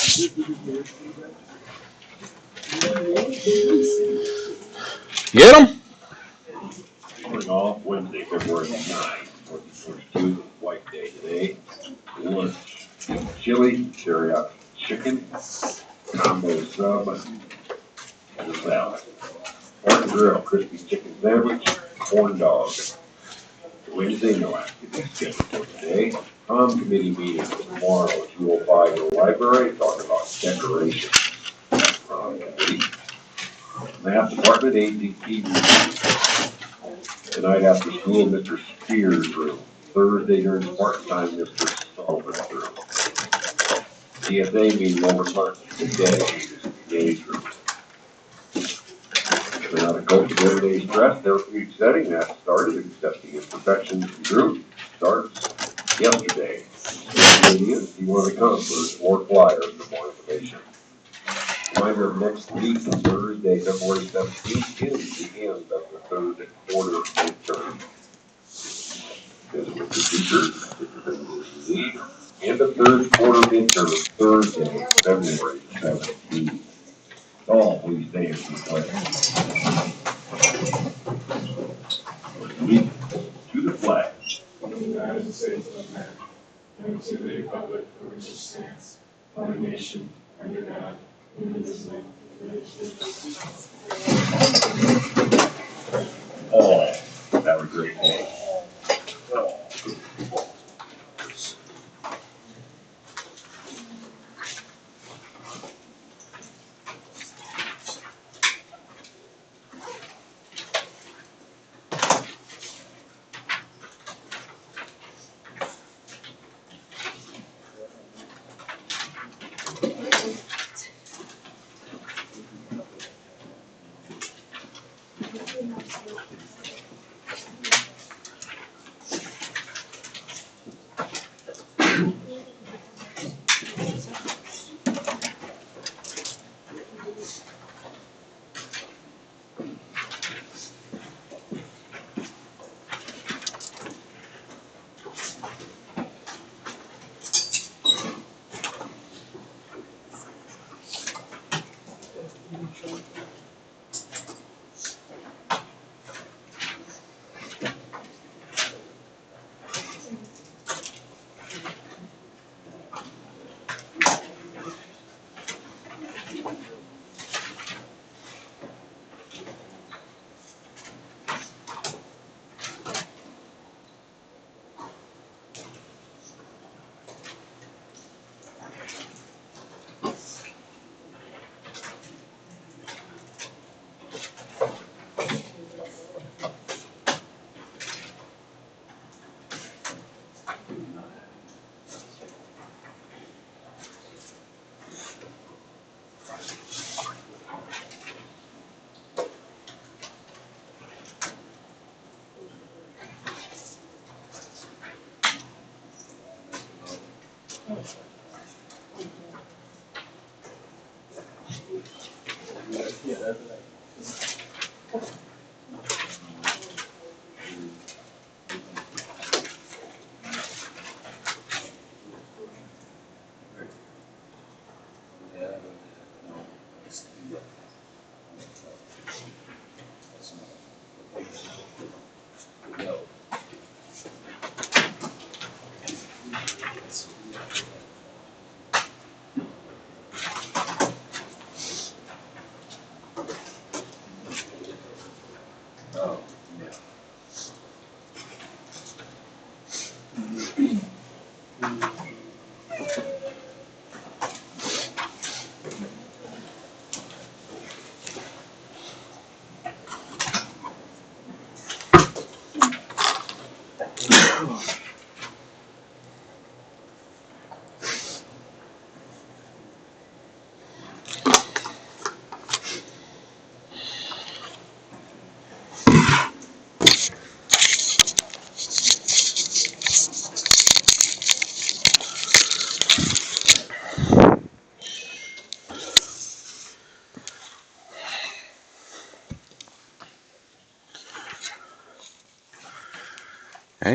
Get them? Starting off Wednesday, February 9, 2022, White Day today. Lunch, chili, teriyaki chicken, combo sub, and a salad. Pork grill, crispy chicken sandwich, corn dog. Wednesday, no activity scheduled for today. Committee meeting tomorrow at 2:05 in the library, talking about decoration. Committee. Math department, ADP review. Tonight after school, Mr. Spears' room. Thursday during part-time, Mr. Sullivan's room. DSA meeting over lunch today, Dave's room. Now the coach of everyday stress therapeutic setting that started accepting imperfections in group starts yesterday. If you want to come, there's more flyers for more information. Reminder of next week, Thursday, February 17th, is the end of the third quarter midterm. Visit with the teachers, if you're in need. End of third quarter midterm, Thursday, February 17th. All please stay in place. Salute to the flag. Of the United States of America, and to the republic for which it stands, one nation, under God, indivisible, with All have a great day.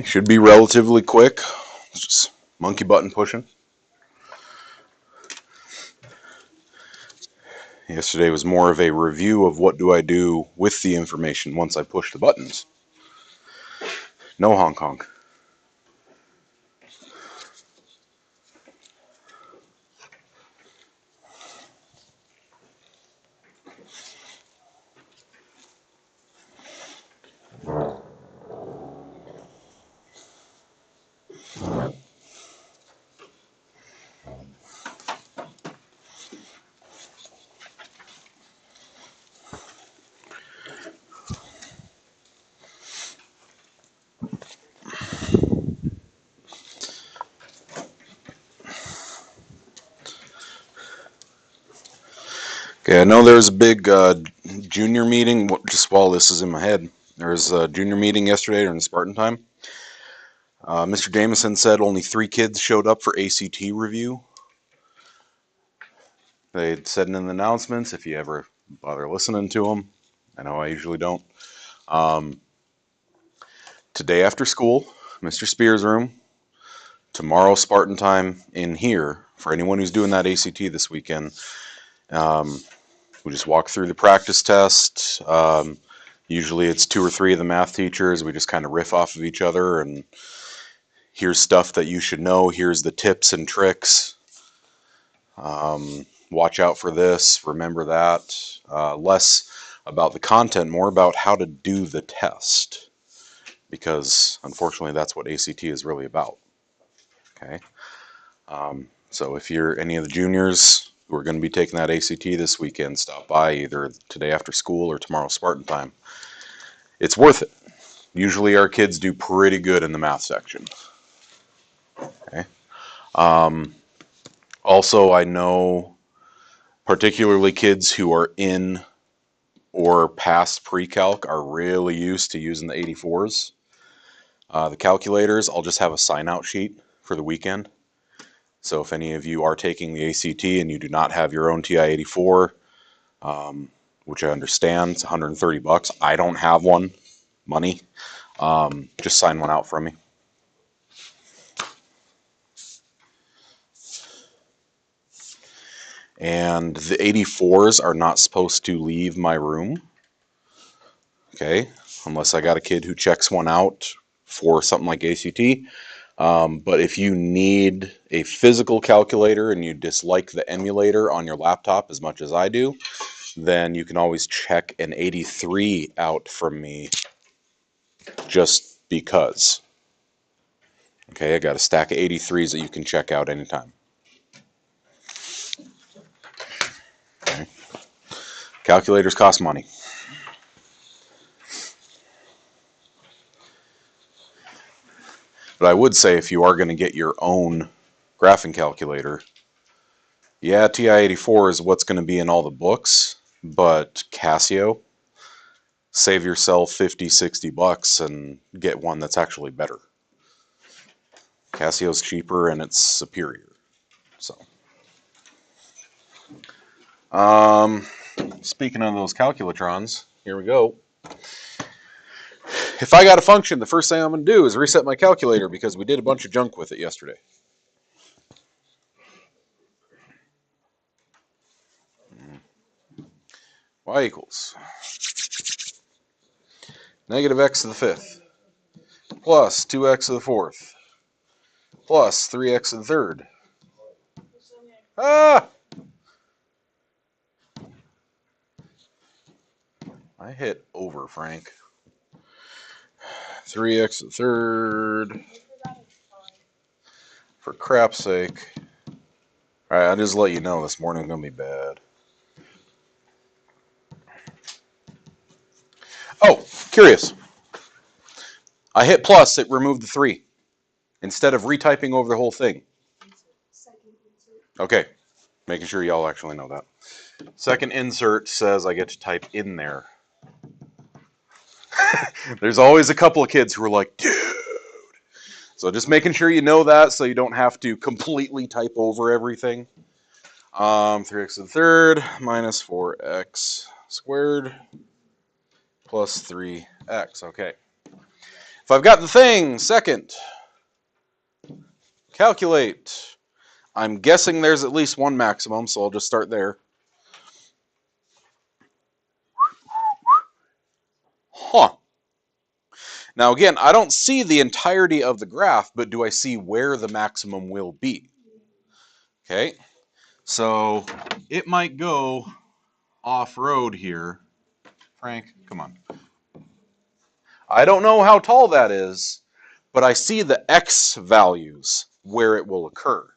Okay, should be relatively quick. Just monkey button pushing. Yesterday was more of a review of what do I do with the information once I push the buttons. No Hong Kong. Okay, I know there's a big junior meeting, just while this is in my head. There was a junior meeting yesterday during Spartan time. Mr. Jameson said only 3 kids showed up for ACT review. They said in the announcements, if you ever bother listening to them. I know I usually don't. Today after school, Mr. Spears' room. Tomorrow, Spartan time in here, for anyone who's doing that ACT this weekend. We just walk through the practice test. Usually it's 2 or 3 of the math teachers. We just kind of riff off of each other, and here's stuff that you should know. Here's the tips and tricks. Watch out for this. Remember that. Less about the content, more about how to do the test. Because, unfortunately, that's what ACT is really about. Okay. So if you're any of the juniors who are going to be taking that ACT this weekend, stop by either today after school or tomorrow Spartan time. It's worth it. Usually our kids do pretty good in the math section. Okay. Also, I know particularly kids who are in or past PreCalc are really used to using the 84s. The calculators, I'll just have a sign-out sheet for the weekend. So if any of you are taking the ACT and you do not have your own TI-84, which I understand, it's $130. I don't have one. Money. Just sign one out from me. And the 84s are not supposed to leave my room. Okay, unless I got a kid who checks one out for something like ACT. But if you need a physical calculator and you dislike the emulator on your laptop as much as I do, then you can always check an 83 out from me just because. Okay, I got a stack of 83s that you can check out anytime. Okay. Calculators cost money. But I would say if you are going to get your own graphing calculator, yeah, TI-84 is what's going to be in all the books, but Casio, save yourself $50-$60 and get one that's actually better. Casio's cheaper and it's superior. So, speaking of those calculatrons, here we go. If I got a function, the first thing I'm going to do is reset my calculator because we did a bunch of junk with it yesterday. Y equals negative x to the 5th plus 2x to the 4th plus 3x to the 3rd. Ah! I hit over, Frank. 3x to the 3rd. For crap's sake. Alright, I'll just let you know this morning's going to be bad. Oh, curious. I hit plus, it removed the 3. Instead of retyping over the whole thing. Okay, making sure y'all actually know that. Second insert says I get to type in there. There's always a couple of kids who are like, dude. So just making sure you know that so you don't have to completely type over everything. 3x to the 3rd minus 4x squared plus 3x. Okay. If I've got the thing, second, calculate. I'm guessing there's at least one maximum, so I'll just start there. huh. Now again, I don't see the entirety of the graph, but do I see where the maximum will be? Okay, so it might go off-road here. Frank, come on. I don't know how tall that is, but I see the X values where it will occur.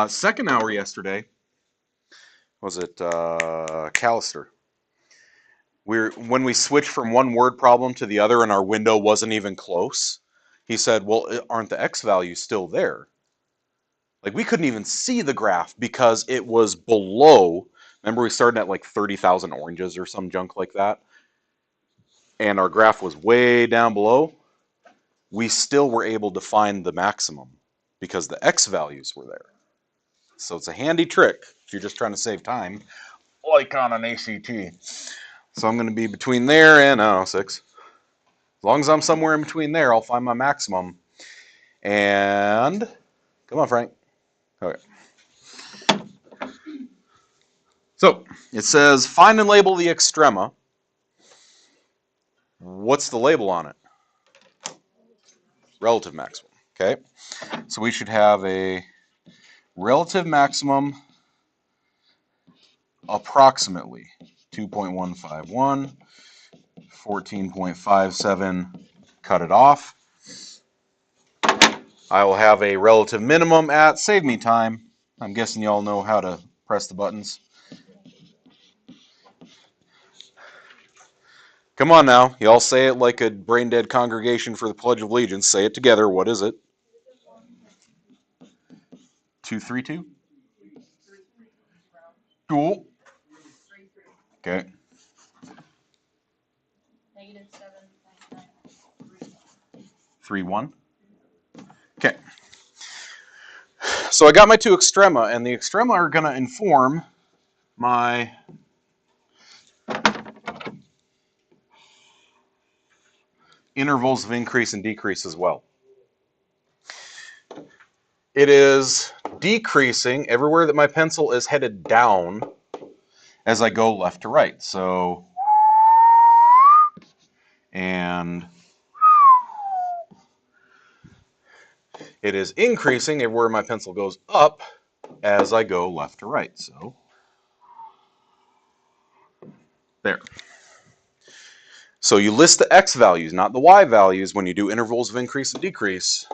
Second hour yesterday, was it Callister? When we switched from one word problem to the other and our window wasn't even close, he said, well, aren't the X values still there? Like, we couldn't even see the graph because it was below. Remember, we started at like 30,000 oranges or some junk like that? And our graph was way down below. We still were able to find the maximum because the X values were there. So it's a handy trick if you're just trying to save time, like on an ACT. So I'm going to be between there and 6. As long as I'm somewhere in between there, I'll find my maximum. And come on, Frank. Okay. So it says find and label the extrema. What's the label on it? Relative maximum. Okay. So we should have a relative maximum approximately 2.151, 14.57, cut it off. I will have a relative minimum at, save me time. I'm guessing you all know how to press the buttons. Come on now, you all say it like a brain-dead congregation for the Pledge of Allegiance. Say it together. What is it? 232? Cool. Okay. Negative 3.1. Okay. So I got my two extrema, and the extrema are going to inform my intervals of increase and decrease as well. It is decreasing everywhere that my pencil is headed down as I go left to right. So, and it is increasing everywhere my pencil goes up as I go left to right. So, there. So you list the X values, not the Y values, when you do intervals of increase and decrease.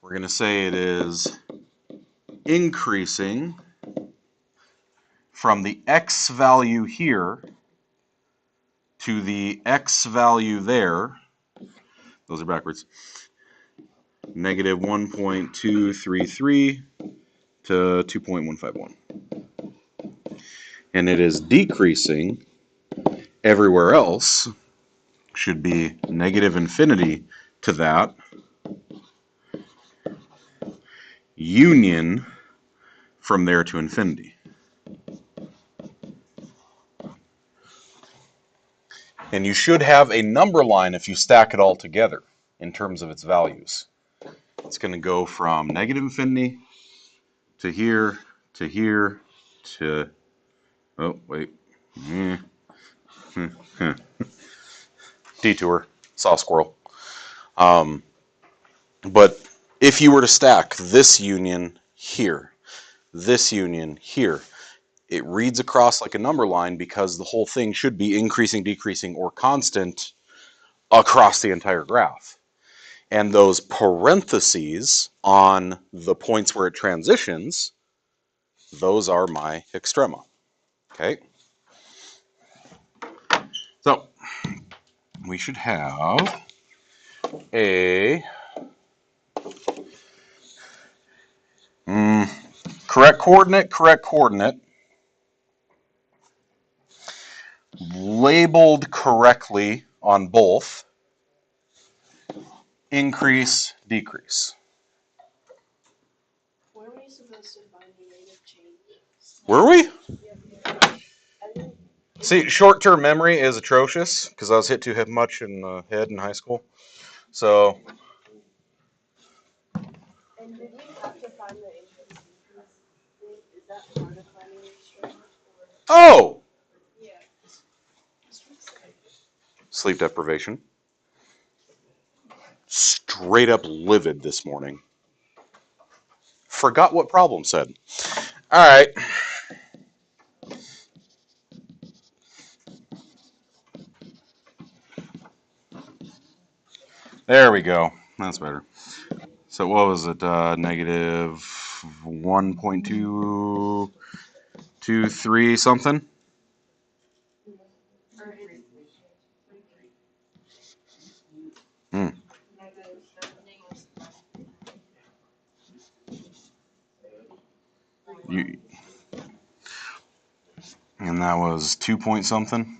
We're going to say it is increasing from the X value here to the X value there. Those are backwards. Negative 1.233 to 2.151. And it is decreasing everywhere else. Should be negative infinity to that. Union from there to infinity. And you should have a number line if you stack it all together in terms of its values. It's going to go from negative infinity to here, to here, to, oh, wait. Detour, saw a squirrel. But if you were to stack this union here, this union here, it reads across like a number line because the whole thing should be increasing, decreasing, or constant across the entire graph. And those parentheses on the points where it transitions, those are my extrema. Okay? So, we should have a correct coordinate, labeled correctly on both, increase, decrease. Were we supposed to find the rate of change? Were we? See, short-term memory is atrocious because I was hit too much in the head in high school. So. And did you have to find the increase decrease? Is that part of finding the extrema? Oh! Yeah. Sleep deprivation. Straight up livid this morning. Forgot what problem said. All right. There we go. That's better. So what was it? Negative 1.223 something? Hmm. You, and that was 2 point something?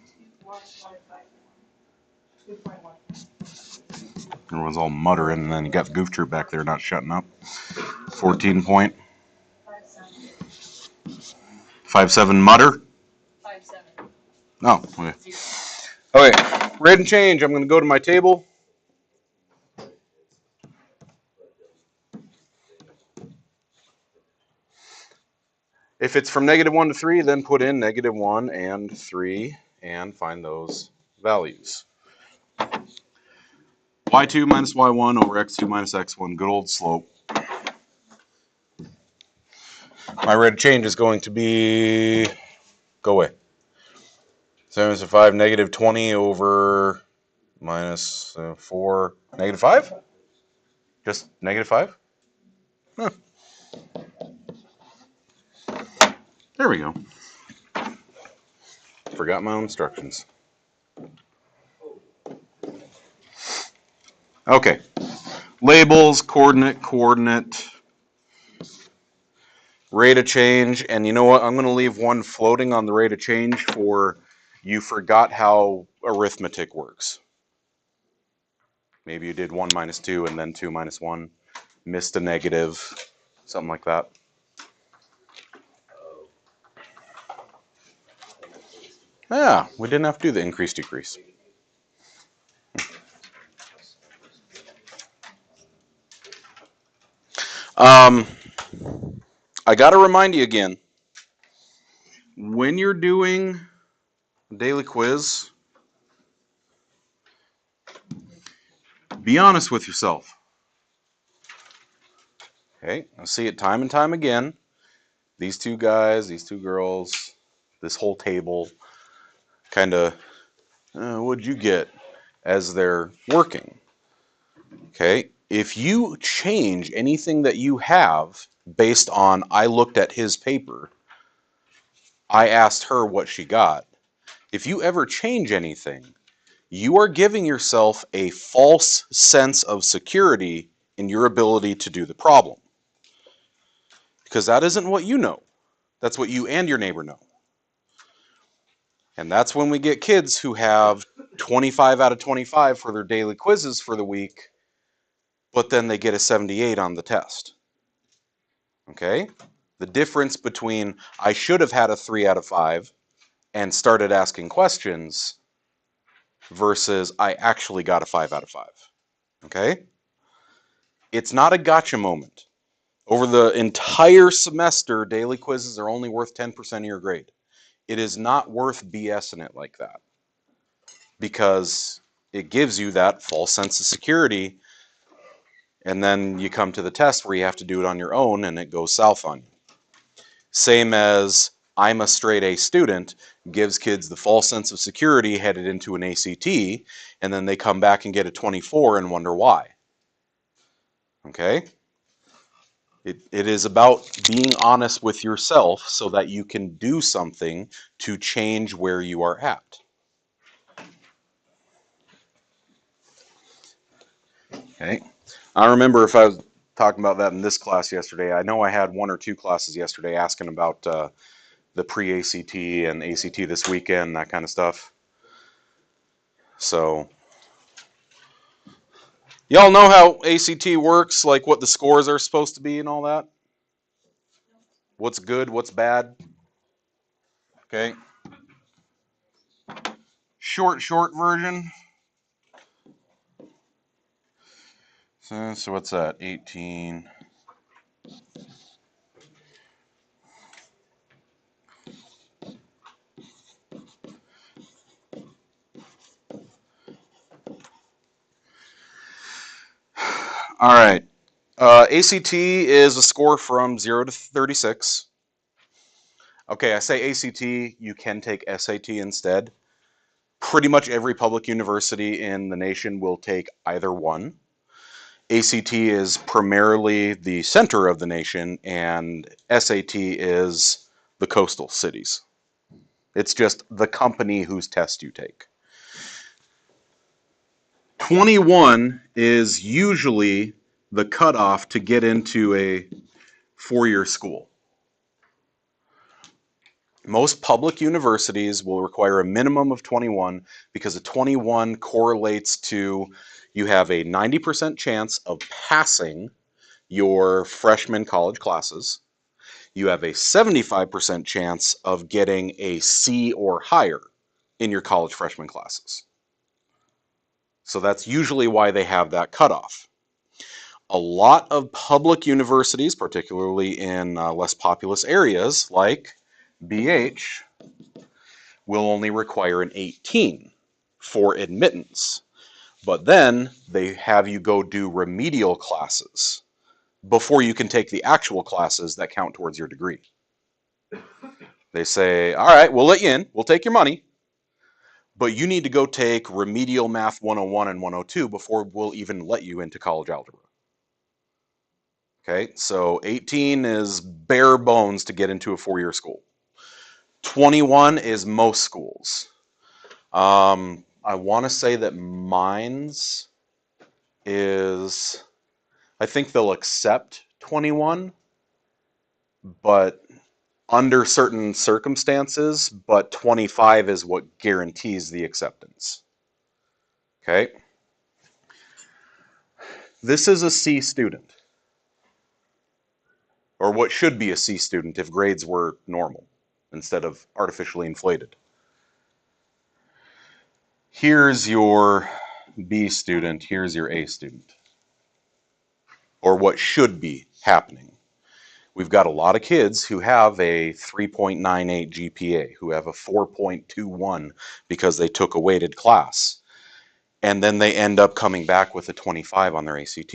Everyone's all muttering, and then you got Goof Troop back there not shutting up. 14 point. 5.7 mutter? 5.7. Oh, okay. Okay, rate and change. I'm going to go to my table. If it's from -1 to 3, then put in -1 and 3 and find those values. y2 minus y1 over x2 minus x1, good old slope. My rate of change is going to be, go away. 7 to 5, -20 over minus 4, -5? Just -5? Huh. There we go. Forgot my own instructions. Okay. Labels, coordinate, rate of change, and you know what? I'm going to leave one floating on the rate of change for you forgot how arithmetic works. Maybe you did 1 minus 2 and then 2 minus 1, missed a negative, something like that. Yeah, we didn't have to do the increase decrease. I got to remind you again, when you're doing daily quiz, be honest with yourself. Okay, I see it time and time again. These two guys, these two girls, this whole table, kind of, what'd you get as they're working? Okay, if you change anything that you have based on, I looked at his paper, I asked her what she got. If you ever change anything, you are giving yourself a false sense of security in your ability to do the problem. Because that isn't what you know. That's what you and your neighbor know. And that's when we get kids who have 25 out of 25 for their daily quizzes for the week, but then they get a 78 on the test. Okay? The difference between I should have had a 3 out of 5 and started asking questions versus I actually got a 5 out of 5. Okay? It's not a gotcha moment. Over the entire semester, daily quizzes are only worth 10% of your grade. It is not worth BSing it like that because it gives you that false sense of security, and then you come to the test where you have to do it on your own and it goes south on you. Same as I'm a straight A student gives kids the false sense of security headed into an ACT, and then they come back and get a 24 and wonder why. Okay? It is about being honest with yourself so that you can do something to change where you are at. Okay? I don't remember if I was talking about that in this class yesterday. I know I had 1 or 2 classes yesterday asking about the pre-ACT and ACT this weekend, that kind of stuff. So, y'all know how ACT works, like what the scores are supposed to be and all that? What's good, what's bad? Okay. Short version. So what's that? 18. All right. ACT is a score from 0 to 36. Okay, I say ACT, you can take SAT instead. Pretty much every public university in the nation will take either one. ACT is primarily the center of the nation, and SAT is the coastal cities. It's just the company whose test you take. 21 is usually the cutoff to get into a four-year school. Most public universities will require a minimum of 21 because a 21 correlates to you have a 90% chance of passing your freshman college classes. You have a 75% chance of getting a C or higher in your college freshman classes. So that's usually why they have that cutoff. A lot of public universities, particularly in less populous areas like BH, will only require an 18 for admittance. But then they have you go do remedial classes before you can take the actual classes that count towards your degree. They say, all right, we'll let you in, we'll take your money, but you need to go take remedial math 101 and 102 before we'll even let you into college algebra. Okay, so 18 is bare bones to get into a four-year school. 21 is most schools. I want to say that Mines is, I think they'll accept 21, but under certain circumstances, but 25 is what guarantees the acceptance. Okay. This is a C student, or what should be a C student if grades were normal instead of artificially inflated. Here's your B student, here's your A student, or what should be happening. We've got a lot of kids who have a 3.98 GPA, who have a 4.21 because they took a weighted class, and then they end up coming back with a 25 on their ACT.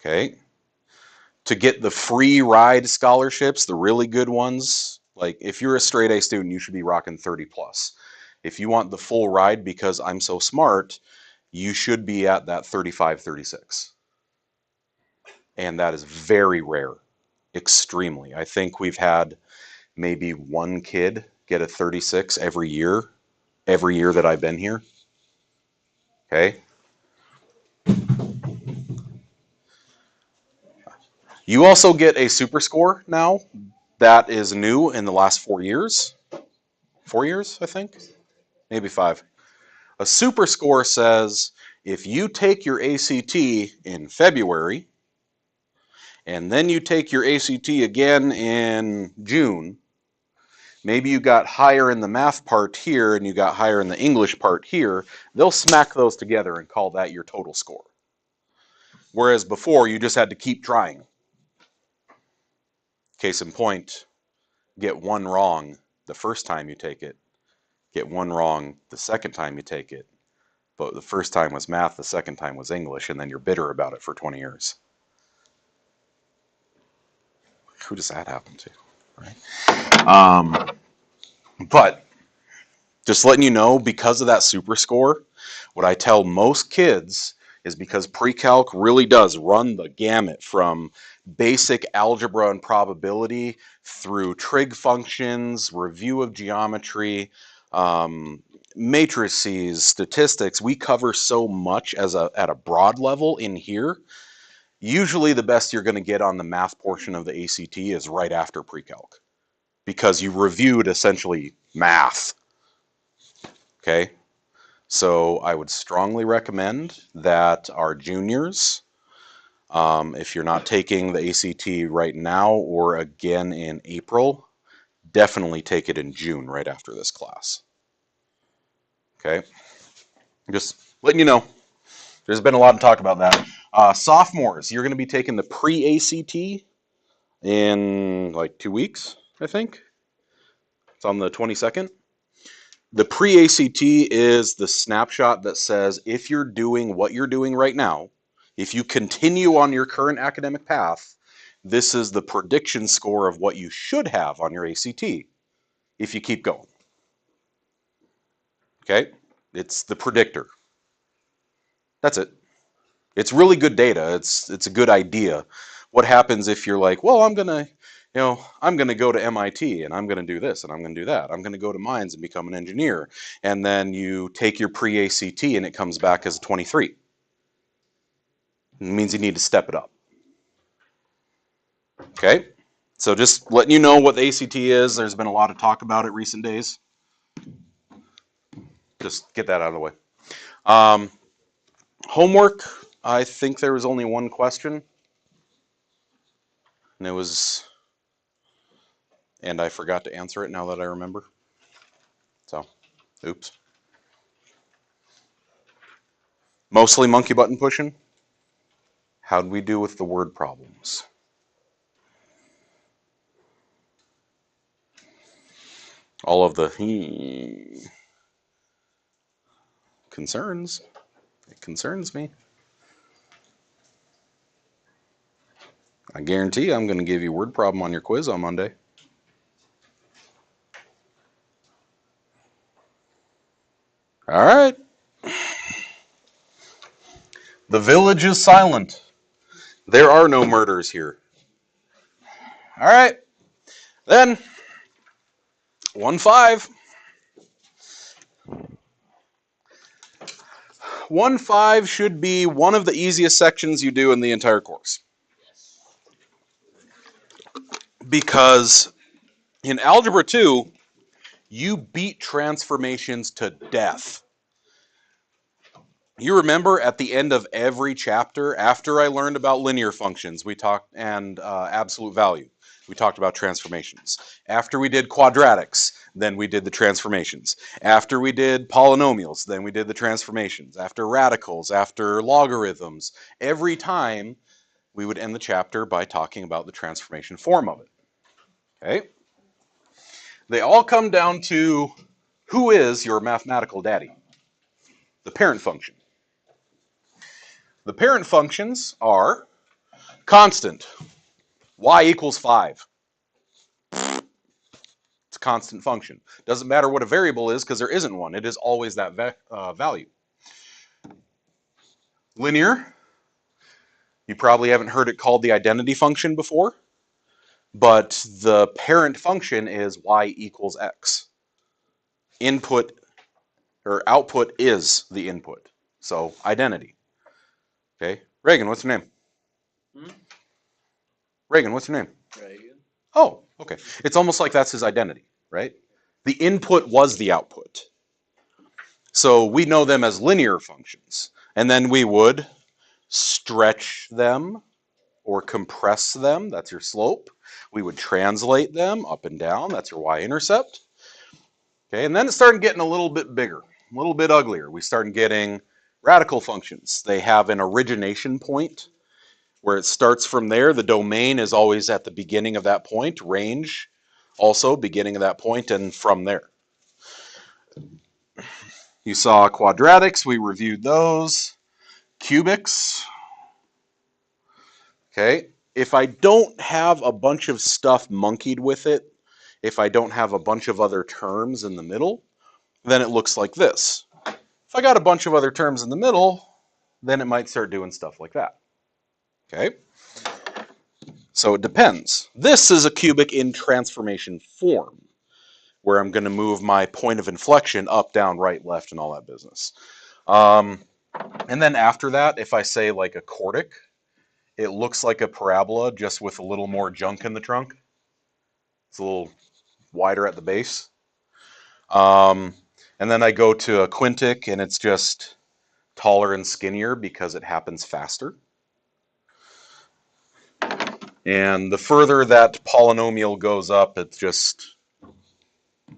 Okay? To get the free ride scholarships, the really good ones, like if you're a straight A student, you should be rocking 30 plus. If you want the full ride because I'm so smart, you should be at that 35, 36. And that is very rare, extremely. I think we've had maybe one kid get a 36 every year that I've been here. Okay. You also get a super score now that is new in the last 4 years. 4 years, I think, maybe 5. A super score says if you take your ACT in February and then you take your ACT again in June, maybe you got higher in the math part here and you got higher in the English part here, they'll smack those together and call that your total score. Whereas before, you just had to keep trying. Case in point, get one wrong the first time you take it, get one wrong the second time you take it, but the first time was math, the second time was English, and then you're bitter about it for 20 years. Who does that happen to? Right? But just letting you know, because of that super score, what I tell most kids is because PreCalc really does run the gamut from basic algebra and probability through trig functions, review of geometry, matrices, statistics. We cover so much at a broad level in here. Usually the best you're going to get on the math portion of the ACT is right after PreCalc because you reviewed essentially math. Okay, so I would strongly recommend that our juniors, if you're not taking the ACT right now or again in April, definitely take it in June right after this class. Okay, just letting you know. There's been a lot of talk about that. Sophomores, you're going to be taking the pre-ACT in like 2 weeks, I think. It's on the 22nd. The pre-ACT is the snapshot that says if you're doing what you're doing right now, if you continue on your current academic path, this is the prediction score of what you should have on your ACT if you keep going. Okay? It's the predictor. That's it. It's really good data. It's a good idea. What happens if you're like, well, I'm gonna go to MIT and I'm gonna do this and I'm gonna do that. I'm gonna go to mines and become an engineer. And then you take your pre-ACT and it comes back as a 23. It means you need to step it up. Okay? So just letting you know what the ACT is. There's been a lot of talk about it recent days. Just get that out of the way. Homework, I think there was only one question. And I forgot to answer it now that I remember. So, oops. Mostly monkey button pushing. How'd we do with the word problems? All of the concerns. It concerns me. I guarantee I'm going to give you a word problem on your quiz on Monday. All right. The village is silent. There are no murders here. All right. Then, 1-5. 1-5 should be one of the easiest sections you do in the entire course. Because in Algebra 2, you beat transformations to death. You remember at the end of every chapter, after I learned about linear functions, we talked, and absolute value, we talked about transformations. After we did quadratics, then we did the transformations. After we did polynomials, then we did the transformations. After radicals, after logarithms, every time we would end the chapter by talking about the transformation form of it. Okay? They all come down to who is your mathematical daddy? The parent function. The parent functions are constant, y equals 5. It's a constant function. Doesn't matter what a variable is because there isn't one. It is always that value. Linear, you probably haven't heard it called the identity function before, but the parent function is y equals x. Input or output is the input. So identity. Okay, Reagan, what's your name? Reagan, what's your name? Reagan. Oh, okay. It's almost like that's his identity, right? The input was the output. So we know them as linear functions. And then we would stretch them or compress them. That's your slope. We would translate them up and down. That's your y-intercept. Okay, and then it started getting a little bit bigger, a little bit uglier. We started getting radical functions. They have an origination point where it starts from there. The domain is always at the beginning of that point. Range also beginning of that point and from there. You saw quadratics. We reviewed those. Cubics. Okay. If I don't have a bunch of stuff monkeyed with it, if I don't have a bunch of other terms in the middle, then it looks like this. If I got a bunch of other terms in the middle, then it might start doing stuff like that. Okay? So it depends. This is a cubic in transformation form, where I'm going to move my point of inflection up, down, right, left, and all that business. And then after that, if I say like a quartic, it looks like a parabola just with a little more junk in the trunk. It's a little wider at the base. And then I go to a quintic, and it's just taller and skinnier because it happens faster. And the further that polynomial goes up, it just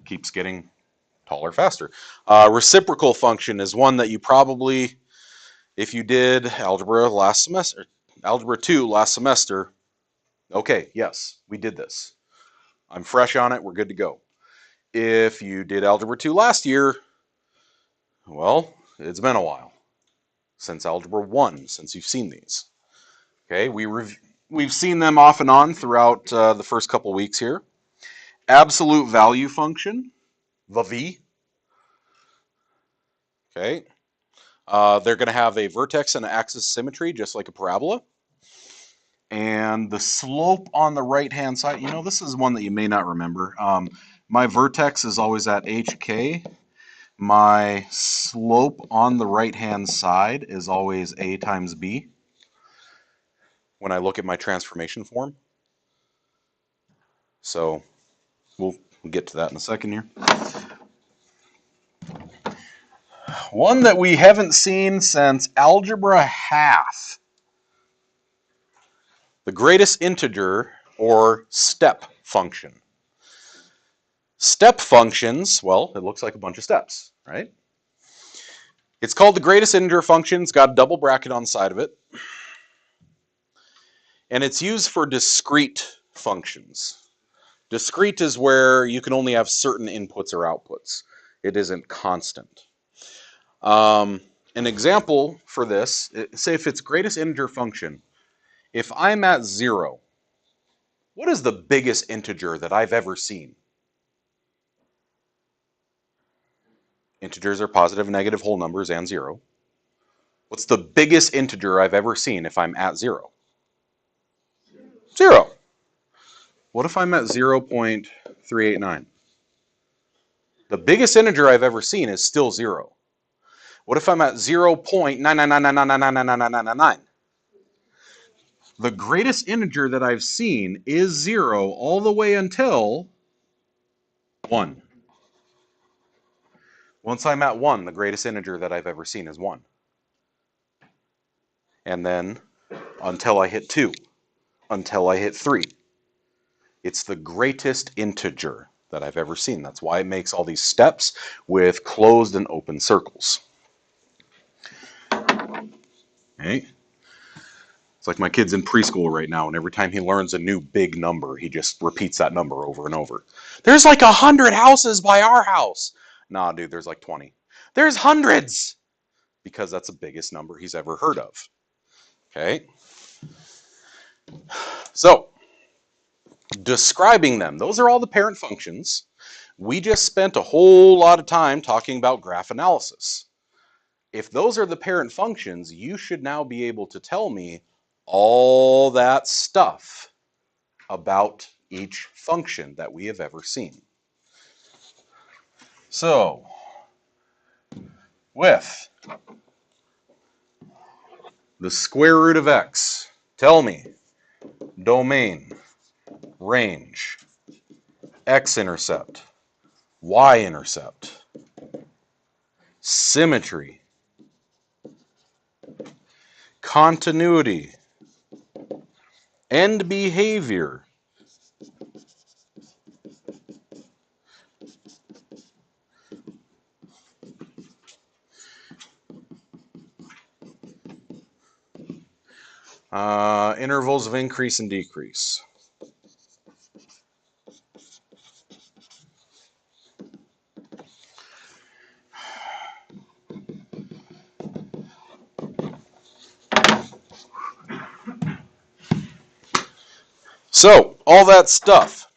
keeps getting taller faster. Reciprocal function is one that you probably, if you did algebra last semester, algebra 2 last semester, okay, yes, we did this. I'm fresh on it, we're good to go. If you did Algebra 2 last year, well, it's been a while since Algebra 1, since you've seen these. Okay, we've seen them off and on throughout the first couple weeks here. Absolute value function, the V. Okay, they're going to have a vertex and an axis symmetry, just like a parabola. And the slope on the right-hand side, you know, this is one that you may not remember. My vertex is always at HK. My slope on the right-hand side is always A times B when I look at my transformation form. So we'll get to that in a second here. One that we haven't seen since algebra half. The greatest integer, or step function. Step functions, well, it looks like a bunch of steps, right? It's called the greatest integer function. It's got a double bracket on the side of it. And it's used for discrete functions. Discrete is where you can only have certain inputs or outputs. It isn't constant. An example for this, say if it's greatest integer function, if I'm at 0, what is the biggest integer that I've ever seen? Integers are positive and negative whole numbers and 0. What's the biggest integer I've ever seen if I'm at 0? 0. What if I'm at 0.389? The biggest integer I've ever seen is still 0. What if I'm at 0.99999999999? The greatest integer that I've seen is 0 all the way until 1. Once I'm at 1, the greatest integer that I've ever seen is 1. And then until I hit 2, until I hit 3. It's the greatest integer that I've ever seen. That's why it makes all these steps with closed and open circles. Okay. It's like my kid's in preschool right now, and every time he learns a new big number, he just repeats that number over and over. There's like 100 houses by our house. Nah, dude, there's like 20. There's hundreds! Because that's the biggest number he's ever heard of. Okay? So, describing them. Those are all the parent functions. We just spent a whole lot of time talking about graph analysis. If those are the parent functions, you should now be able to tell me all that stuff about each function that we have ever seen. So, with the square root of x, tell me domain, range, x-intercept, y-intercept, symmetry, continuity, end behavior, intervals of increase and decrease. So, all that stuff.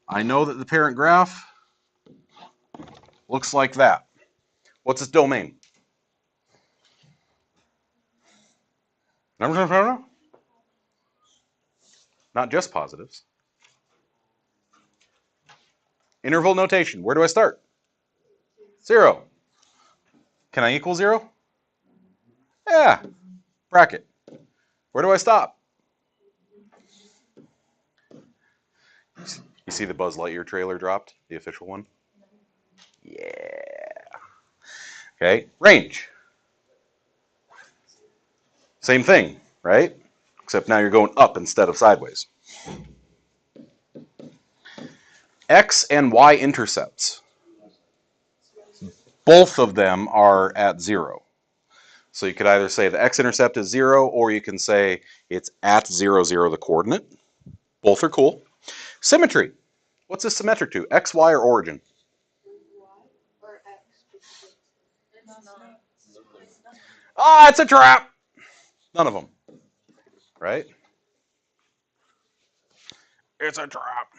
I know that the parent graph looks like that. What's its domain? Numbers, not just positives. Interval notation, where do I start? 0. Can I equal 0? Yeah, bracket. Where do I stop? You see the Buzz Lightyear trailer dropped, the official one? Yeah. Okay, range. Same thing, right? Except now you're going up instead of sideways. X and Y intercepts. Both of them are at 0. So you could either say the x-intercept is 0, or you can say it's at 0, 0, the coordinate. Both are cool. Symmetry. What's this symmetric to? X, Y, or origin? Y or X because Ah, it's a trap. None of them, right? It's a trap.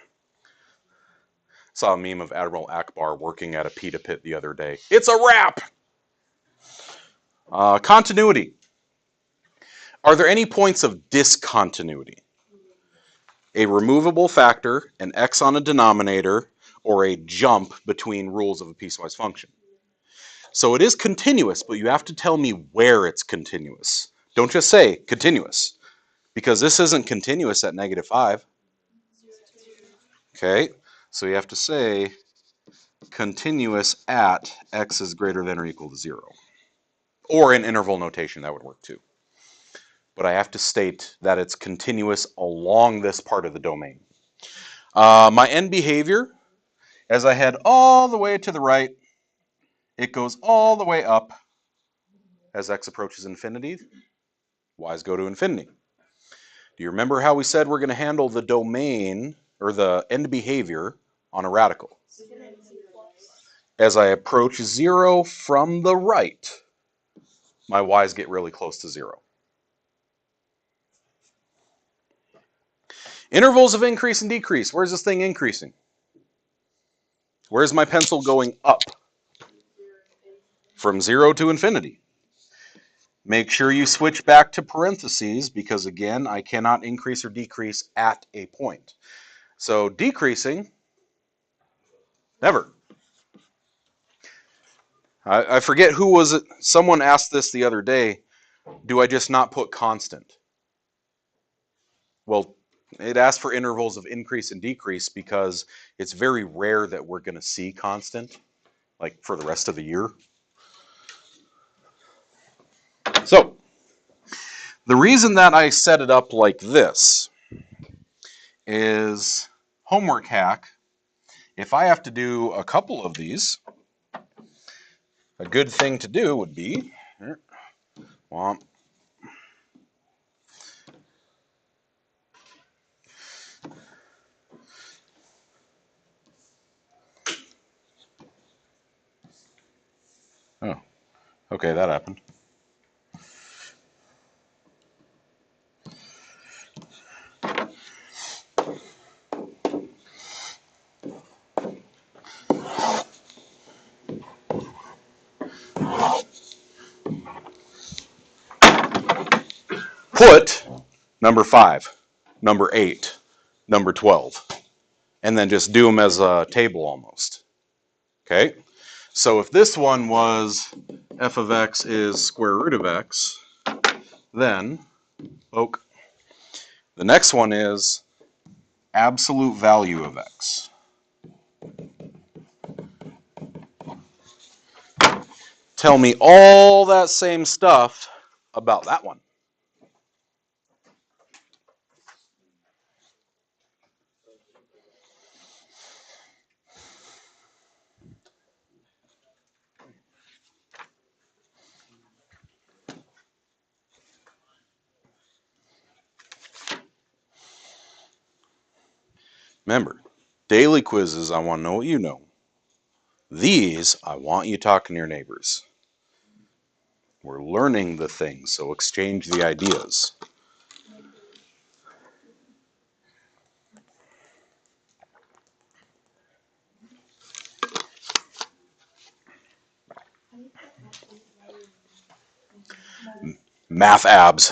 Saw a meme of Admiral Akbar working at a pita pit the other day. It's a wrap. Continuity. Are there any points of discontinuity? A removable factor, an x on a denominator, or a jump between rules of a piecewise function. So it is continuous, but you have to tell me where it's continuous. Don't just say continuous, because this isn't continuous at -5. Okay, so you have to say continuous at x is greater than or equal to 0. Or in interval notation, that would work too. But I have to state that it's continuous along this part of the domain. My end behavior, as I head all the way to the right, it goes all the way up as x approaches infinity. Y's go to infinity. Do you remember how we said we're going to handle the domain, or the end behavior, on a radical? As I approach 0 from the right, my y's get really close to 0. Intervals of increase and decrease. Where's this thing increasing? Where's my pencil going up? From 0 to infinity. Make sure you switch back to parentheses because, again, I cannot increase or decrease at a point. So decreasing, never. I forget who was it. Someone asked this the other day. Do I just not put constant? Well, it asks for intervals of increase and decrease because it's very rare that we're going to see constant, like for the rest of the year. So, the reason that I set it up like this is homework hack. If I have to do a couple of these, a good thing to do would be, well, oh, okay, that happened. Put number 5, number 8, number 12, and then just do them as a table almost. Okay? So if this one was f of x is square root of x, then the next one is absolute value of x. Tell me all that same stuff about that one. Remember, daily quizzes, I want to know what you know. These, I want you talking to your neighbors. We're learning the things, so exchange the ideas. Math abs.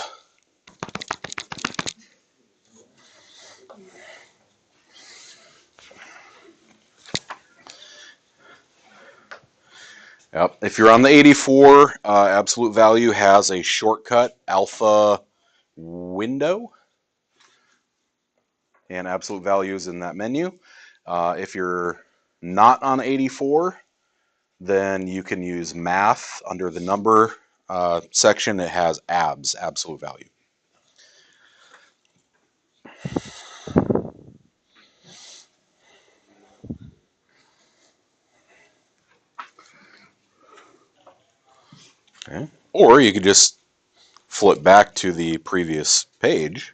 Yep. If you're on the 84, absolute value has a shortcut, alpha window, and absolute value is in that menu. If you're not on 84, then you can use math under the number section. It has abs, absolute value. Okay. Or you could just flip back to the previous page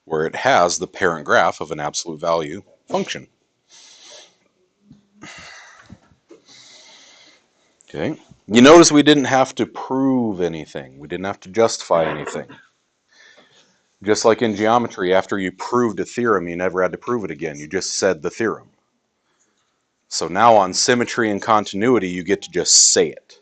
where it has the parent graph of an absolute value function. Okay. You notice we didn't have to prove anything. We didn't have to justify anything. Just like in geometry, after you proved a theorem, you never had to prove it again. You just said the theorem. So now on symmetry and continuity, you get to just say it.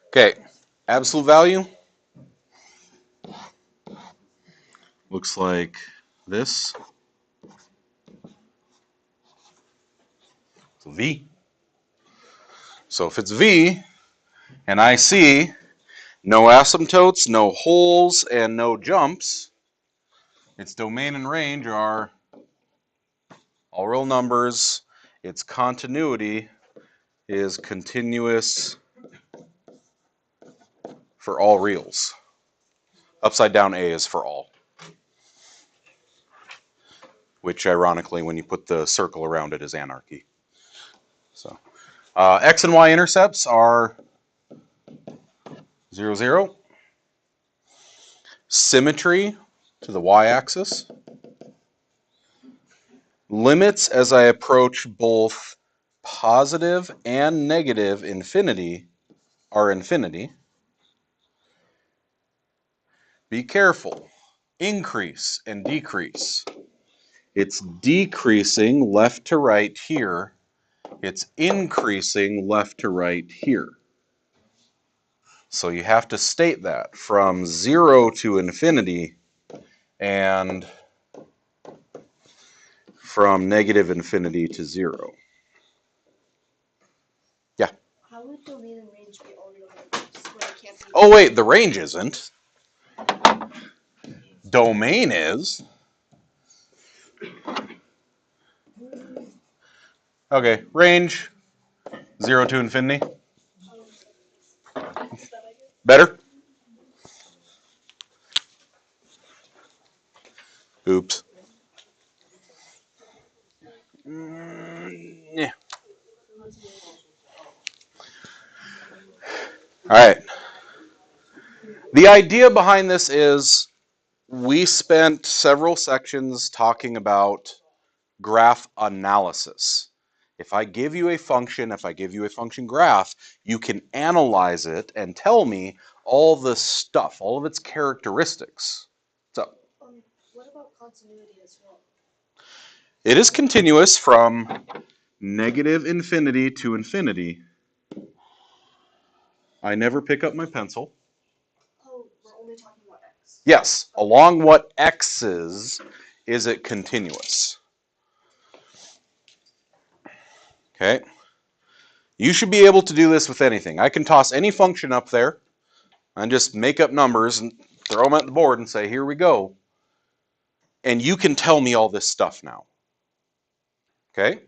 Okay, absolute value looks like this. It's V. So if it's V, and I see no asymptotes, no holes, and no jumps, its domain and range are all real numbers. Its continuity is continuous for all reals. Upside down A is for all. Which, ironically, when you put the circle around it, is anarchy. So, X and Y intercepts are 0, 0. Symmetry to the y-axis. Limits as I approach both positive and negative infinity are infinity. Be careful. Increase and decrease. It's decreasing left to right here. It's increasing left to right here. So you have to state that from 0 to infinity and from negative infinity to 0. Yeah. How would domain and range be all real numbers where it can't be? Oh wait, the range isn't. Domain is. Okay, range 0 to infinity. Better? Oops. Yeah. All right. The idea behind this is we spent several sections talking about graph analysis. If I give you a function, if I give you a function graph, you can analyze it and tell me all the stuff, all of its characteristics. So, What about continuity as well? it is continuous from negative infinity to infinity. I never pick up my pencil. Oh, we're only talking about X. Yes, along what x's is it continuous? Okay. You should be able to do this with anything. I can toss any function up there and just make up numbers and throw them at the board and say, here we go. And you can tell me all this stuff now. Okay?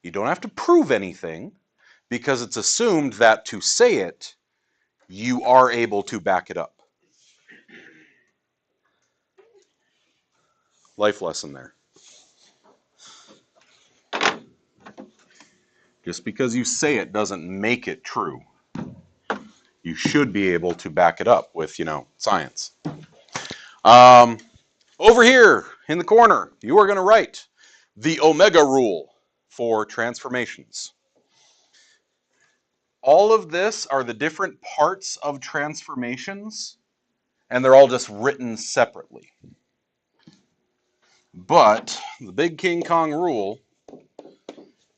You don't have to prove anything because it's assumed that to say it, you are able to back it up. Life lesson there. Just because you say it doesn't make it true. You should be able to back it up with, science. Over here in the corner, you are going to write the omega rule for transformations. All of this are the different parts of transformations, and they're all just written separately. But the big King Kong rule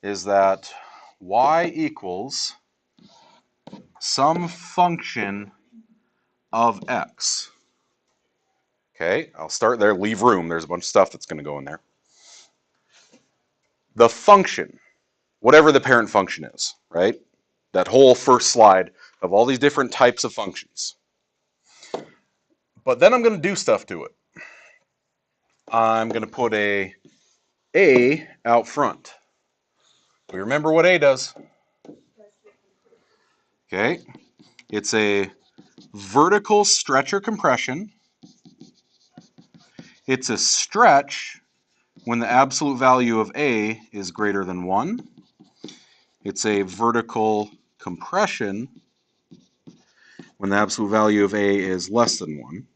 is that y equals some function of x. Okay, I'll start there, leave room. There's a bunch of stuff that's going to go in there. The function, whatever the parent function is, right? That whole first slide of all these different types of functions. But then I'm going to do stuff to it. I'm going to put a out front. We remember what a does. Okay, it's a vertical stretch or compression. It's a stretch when the absolute value of a is greater than 1. It's a vertical compression when the absolute value of a is less than 1.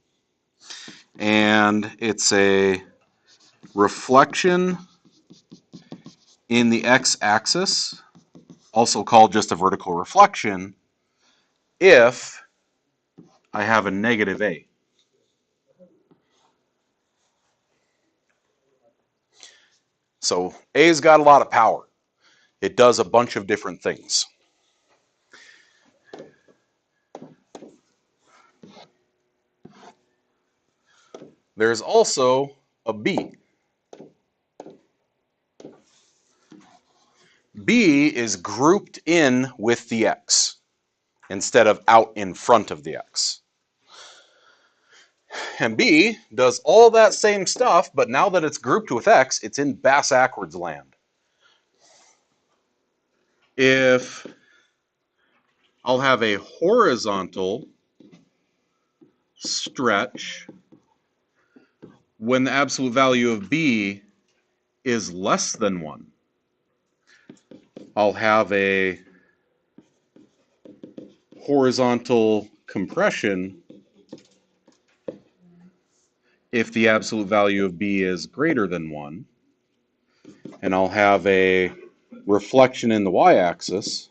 And it's a reflection in the x-axis, also called just a vertical reflection, if I have a negative a. So a's got a lot of power. It does a bunch of different things. There's also a b. B is grouped in with the x instead of out in front of the x. And B does all that same stuff, but now that it's grouped with x, it's in bass-ackwards land. If I'll have a horizontal stretch when the absolute value of B is less than 1, I'll have a horizontal compression if the absolute value of B is greater than 1, and I'll have a reflection in the y-axis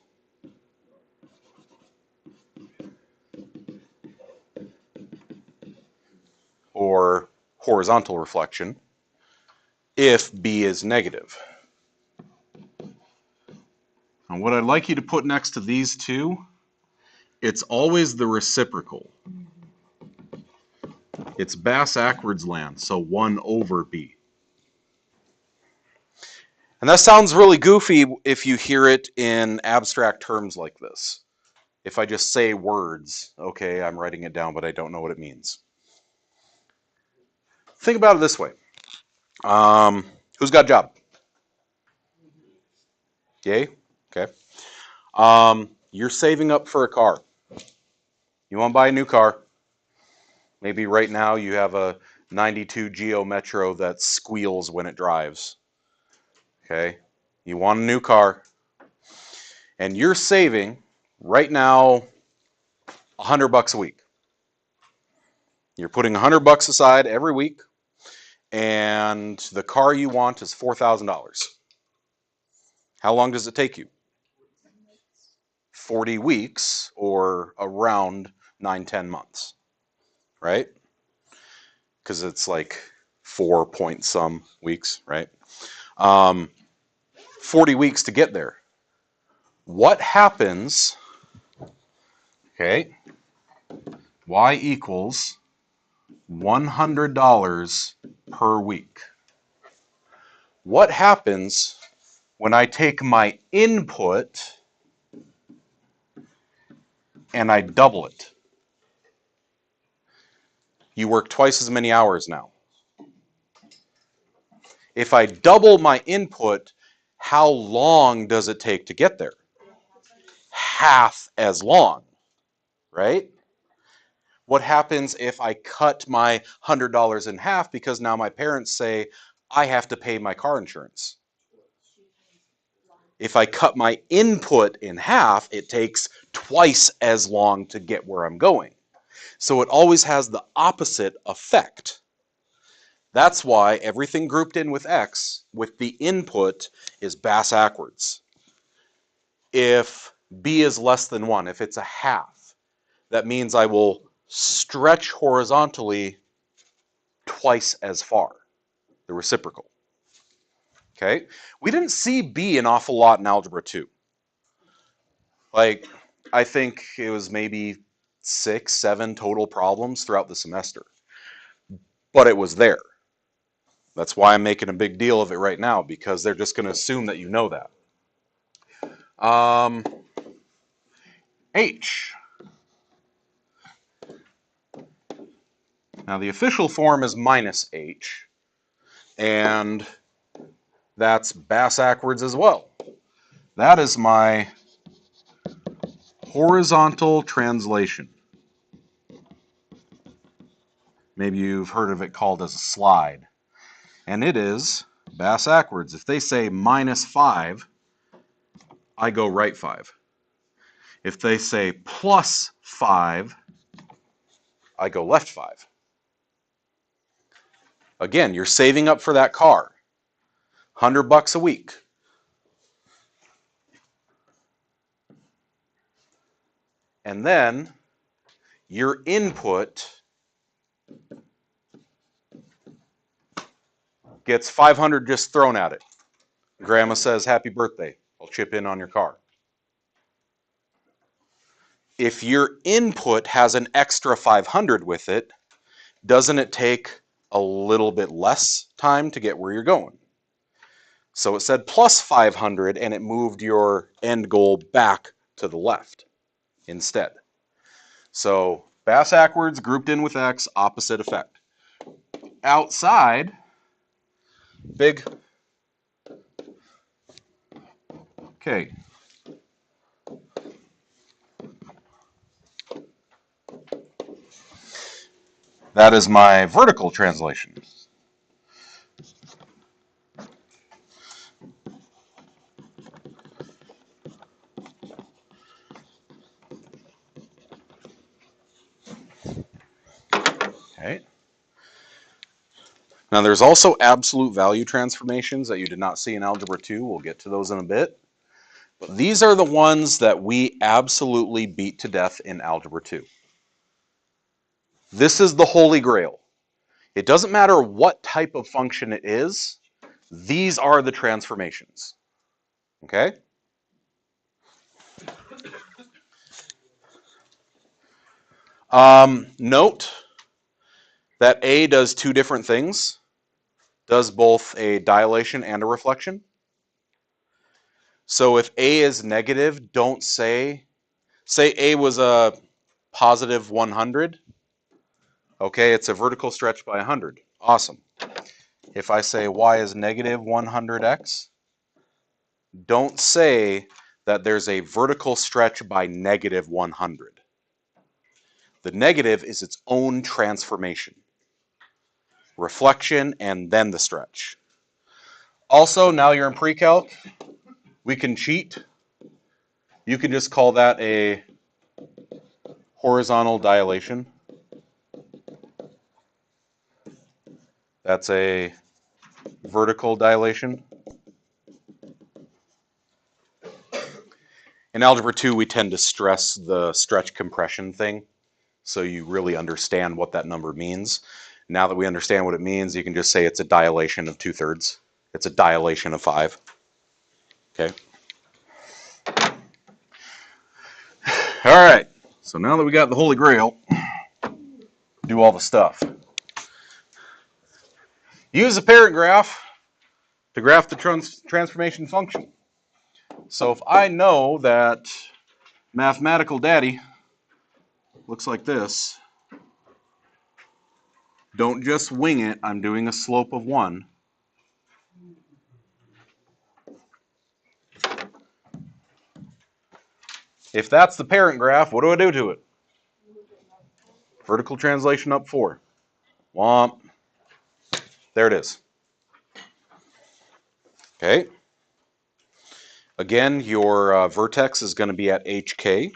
or horizontal reflection if B is negative. And what I'd like you to put next to these two, it's always the reciprocal. It's bass-ackwards land, so 1 over B. And that sounds really goofy if you hear it in abstract terms like this. If I just say words, okay, I'm writing it down, but I don't know what it means. Think about it this way. Who's got a job? Yay? Okay. You're saving up for a car. You want to buy a new car. Maybe right now you have a 92 Geo Metro that squeals when it drives. Okay. You want a new car. And you're saving right now $100 a week. You're putting $100 aside every week, and the car you want is $4,000. How long does it take you? 40 weeks, or around 9-10 months, right? Because it's like 4 point some weeks, right? 40 weeks to get there. What happens, okay, y equals $100 per week. What happens when I take my input and I double it? You work twice as many hours now. If I double my input, how long does it take to get there? Half as long, right? What happens if I cut my $100 in half because now my parents say I have to pay my car insurance? If I cut my input in half, it takes twice as long to get where I'm going. So it always has the opposite effect. That's why everything grouped in with X, with the input, is bass-ackwards. If B is less than 1, if it's a half, that means I will stretch horizontally twice as far, the reciprocal. Okay? We didn't see B an awful lot in Algebra 2. Like, I think it was maybe 6, 7 total problems throughout the semester. But it was there. That's why I'm making a big deal of it right now, because they're just going to assume that you know that. H. Now the official form is minus H, and that's bass-ackwards as well. That is my horizontal translation. Maybe you've heard of it called as a slide. And it is bass-ackwards. If they say minus 5, I go right 5. If they say plus 5, I go left 5. Again, you're saving up for that car. $100 a week. And then your input gets 500 just thrown at it. Grandma says, happy birthday. I'll chip in on your car. If your input has an extra 500 with it, doesn't it take a little bit less time to get where you're going? So it said plus 500, and it moved your end goal back to the left instead. So bass-ackwards grouped in with X, opposite effect. Outside, big. Okay. That is my vertical translation. Okay. Now there's also absolute value transformations that you did not see in Algebra 2. We'll get to those in a bit. But these are the ones that we absolutely beat to death in Algebra 2. This is the Holy Grail. It doesn't matter what type of function it is. These are the transformations. Okay? Note that A does two different things. Does both a dilation and a reflection. So if A is negative, don't say A was a positive 100. Okay, it's a vertical stretch by 100. Awesome. If I say Y is negative 100x, don't say that there's a vertical stretch by negative 100. The negative is its own transformation. Reflection and then the stretch. Also, now you're in PreCalc, we can cheat. You can just call that a horizontal dilation. That's a vertical dilation. In Algebra 2, we tend to stress the stretch compression thing, so you really understand what that number means. Now that we understand what it means, you can just say it's a dilation of 2/3. It's a dilation of 5. Okay. All right. So now that we got the Holy Grail, do all the stuff. Use a parent graph to graph the transformation function. So if I know that mathematical daddy looks like this, don't just wing it. I'm doing a slope of 1. If that's the parent graph, what do I do to it? Vertical translation up 4. Womp. There it is. Okay. Again, your vertex is going to be at HK.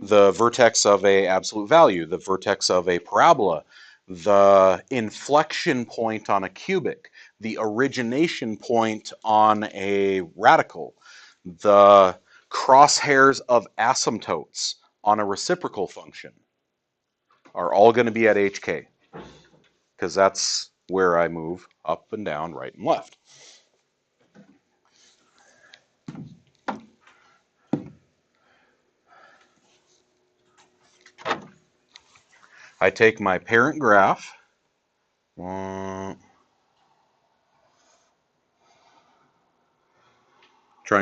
The vertex of a absolute value, the vertex of a parabola, the inflection point on a cubic, the origination point on a radical, the crosshairs of asymptotes on a reciprocal function are all going to be at HK, because that's where I move up and down, right and left. I take my parent graph, trying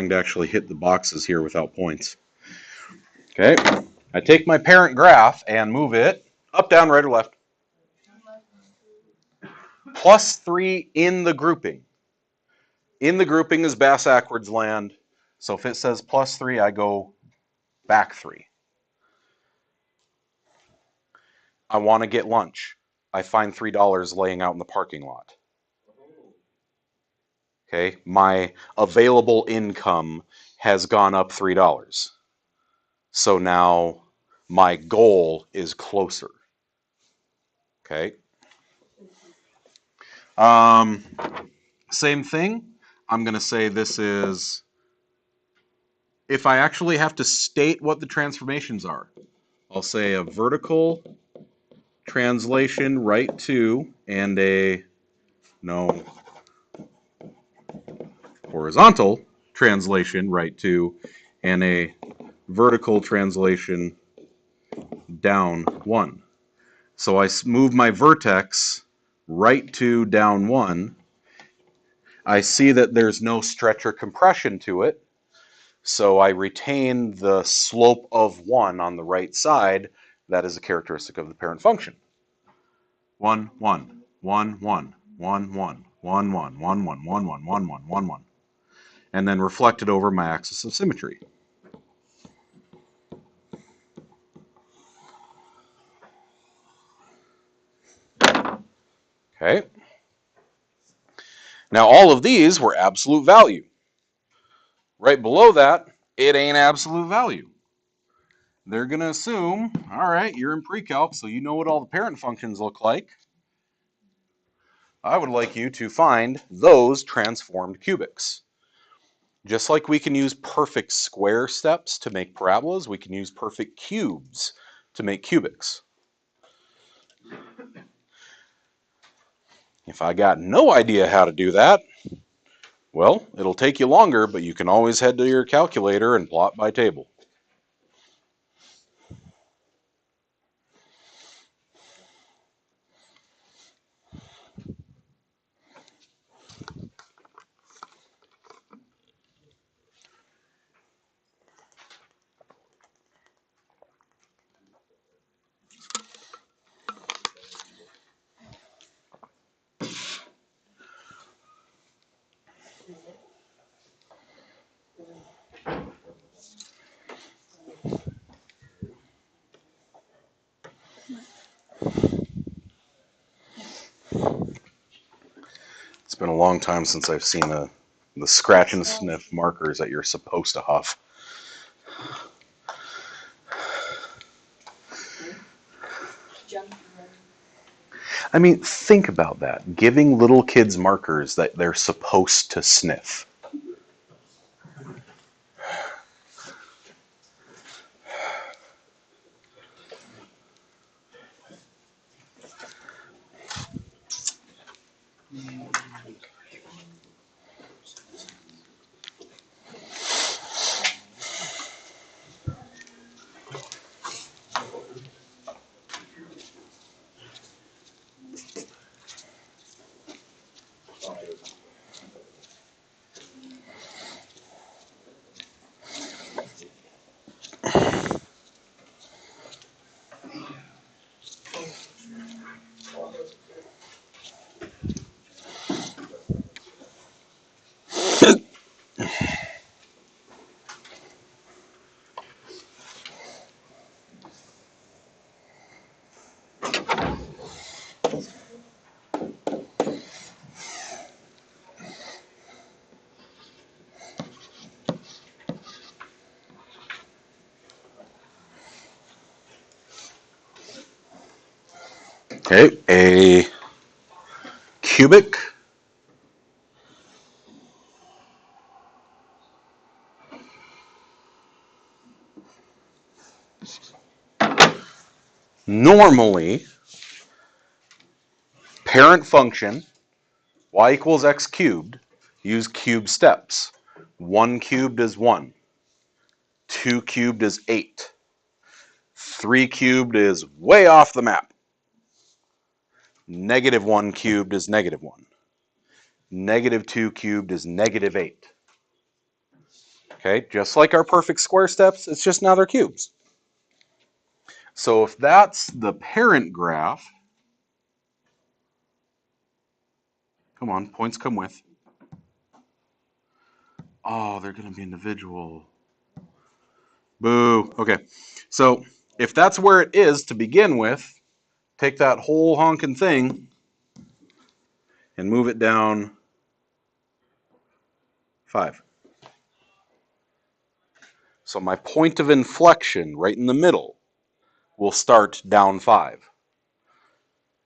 to actually hit the boxes here without points. Okay, I take my parent graph and move it up, down, right, or left. +3 in the grouping. In the grouping is bass-ackwards land, so if it says +3, I go back 3. I want to get lunch. I find $3 laying out in the parking lot. Okay, my available income has gone up $3. So now my goal is closer. Okay. Same thing. I'm going to say this is, if I actually have to state what the transformations are, I'll say a vertical translation right to and a horizontal translation right to and a vertical translation down 1. So I move my vertex right to down 1. I see that there's no stretch or compression to it, so I retain the slope of 1 on the right side. That is a characteristic of the parent function. 1, 1, 1, 1, 1, 1, 1, 1, 1, 1, 1, 1, 1, 1, 1, 1, and then reflected over my axis of symmetry. Okay. Now all of these were absolute value. Right below that, it ain't absolute value. They're going to assume, all right, you're in PreCalc, so you know what all the parent functions look like. I would like you to find those transformed cubics. Just like we can use perfect square steps to make parabolas, we can use perfect cubes to make cubics. If I got no idea how to do that, well, it'll take you longer, but you can always head to your calculator and plot by table. It's been a long time since I've seen the scratch and sniff markers that you're supposed to huff. I mean, think about that. Giving little kids markers that they're supposed to sniff. Okay, a cubic normally parent function y equals x cubed, use cube steps. 1 cubed is 1. 2 cubed is 8. 3 cubed is way off the map. -1 cubed is -1. -2 cubed is -8. Okay, just like our perfect square steps, it's just now they're cubes. So if that's the parent graph, come on, points come with. Oh, they're going to be individual. Boo. Okay, so if that's where it is to begin with, take that whole honking thing and move it down 5. So my point of inflection right in the middle will start down 5.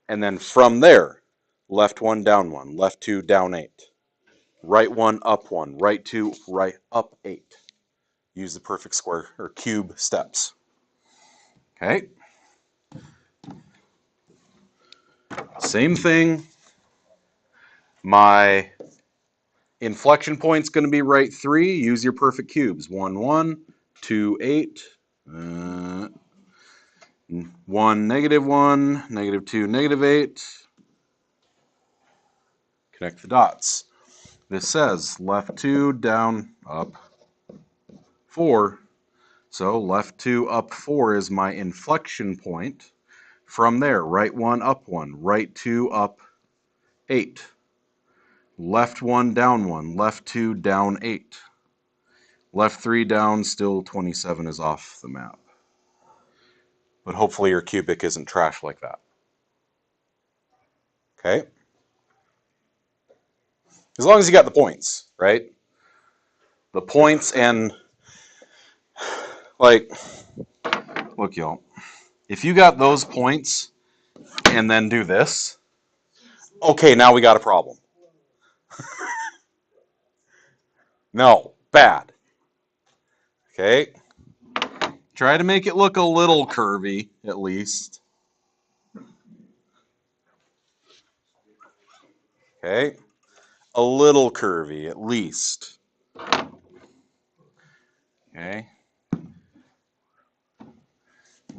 And then from there, left 1, down 1, left 2, down 8. Right 1, up 1, right 2, right up 8. Use the perfect square or cube steps. Okay. Same thing. My inflection point's going to be right 3. Use your perfect cubes. 1, 1, 2, 8. 1, -1, -2, -8. Connect the dots. This says left 2, down, up 4. So left 2, up 4 is my inflection point. From there, right 1, up 1, right 2, up 8. Left 1, down 1, left 2, down 8. Left 3, down, still 27 is off the map. But hopefully your cubic isn't trash like that. Okay? As long as you got the points, right? The points and, like, look, y'all. If you got those points and then do this, okay, now we got a problem. No, bad. Okay? Try to make it look a little curvy, at least. Okay? A little curvy, at least. Okay?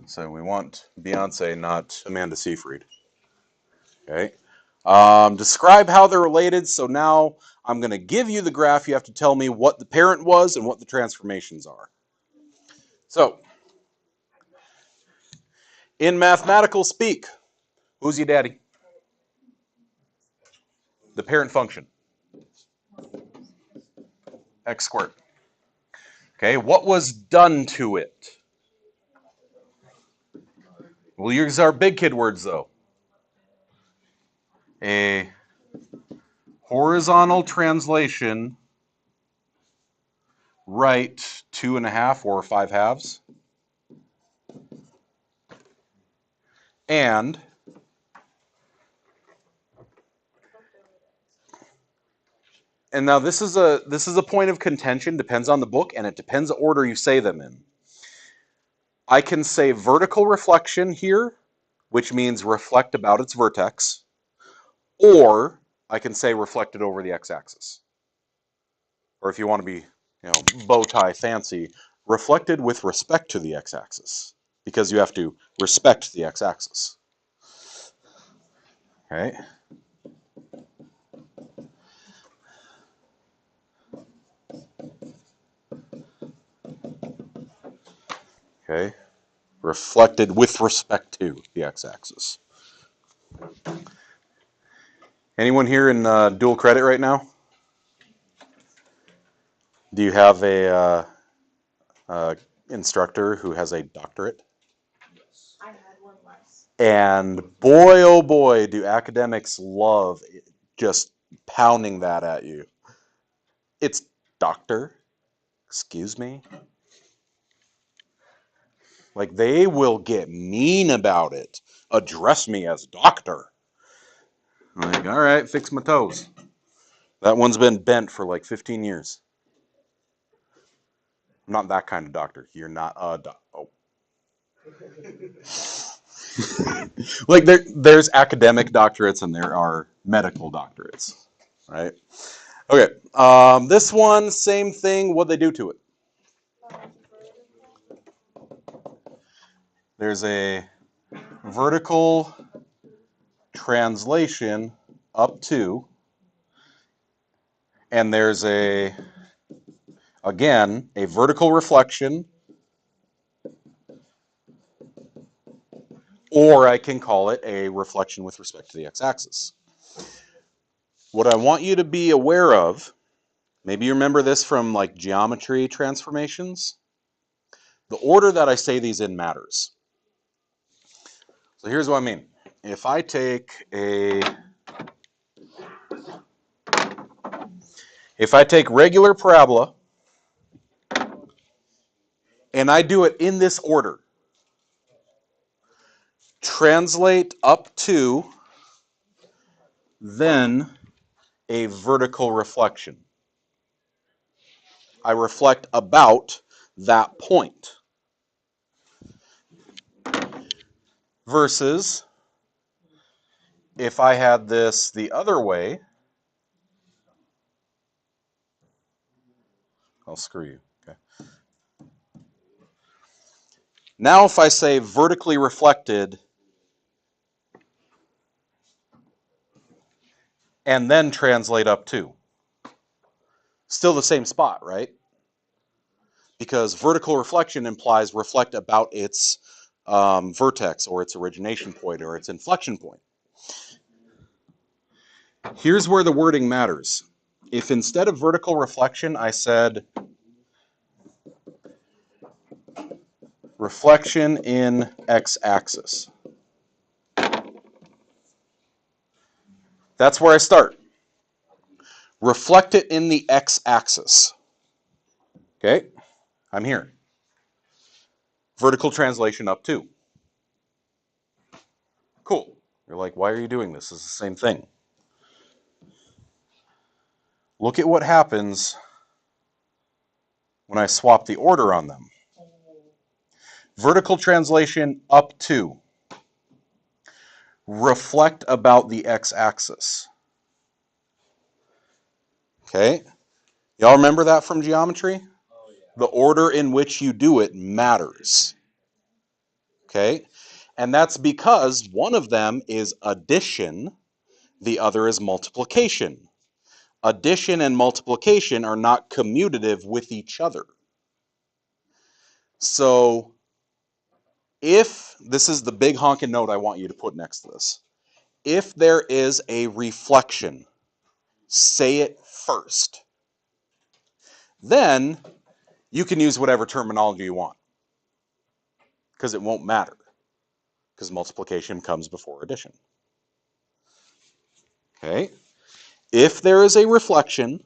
So we want Beyonce, not Amanda Seyfried. Okay? Describe how they're related. So now I'm going to give you the graph. You have to tell me what the parent was and what the transformations are. So, in mathematical speak, who's your daddy? The parent function. X squared. Okay, what was done to it? We'll use our big kid words, though. A horizontal translation, right 2.5 or 5 halves. And now this is a point of contention, depends on the book, and it depends the order you say them in. I can say vertical reflection here, which means reflect about its vertex, or I can say reflected over the x-axis. Or if you want to be, bow tie fancy, reflected with respect to the x-axis, because you have to respect the x-axis. Okay. Okay. Reflected with respect to the x-axis. Anyone here in dual credit right now? Do you have a instructor who has a doctorate? I had one less. And boy, oh boy, do academics love just pounding that at you. It's doctor, excuse me. Like, they will get mean about it. address me as doctor. I'm like, all right, fix my toes. That one's been bent for like 15 years. I'm not that kind of doctor. You're not a doctor. Oh. Like there's academic doctorates and there are medical doctorates, right? Okay. This one, same thing. What'd they do to it? There's a vertical translation up to, and there's again, a vertical reflection, or I can call it a reflection with respect to the x-axis. What I want you to be aware of, maybe you remember this from like geometry transformations, the order that I say these in matters. So here's what I mean. If I take regular parabola and I do it in this order, translate up to, then a vertical reflection. I reflect about that point. Versus if I had this the other way, I'll screw you. Okay. Now if I say vertically reflected and then translate up to, still the same spot, right? Because vertical reflection implies reflect about its vertex or its origination point or its inflection point. Here's where the wording matters. If instead of vertical reflection I said reflection in x-axis, that's where I start. Reflect it in the x-axis. Okay, I'm here. Vertical translation up to. Cool. You're like, why are you doing this? It's the same thing. Look at what happens when I swap the order on them. Vertical translation up to. Reflect about the x-axis. Okay? Y'all remember that from geometry? The order in which you do it matters. Okay? And that's because one of them is addition, the other is multiplication. Addition and multiplication are not commutative with each other. So if, this is the big honking note I want you to put next to this. If there is a reflection, say it first. Then you can use whatever terminology you want. Because it won't matter. Because multiplication comes before addition. Okay? If there is a reflection,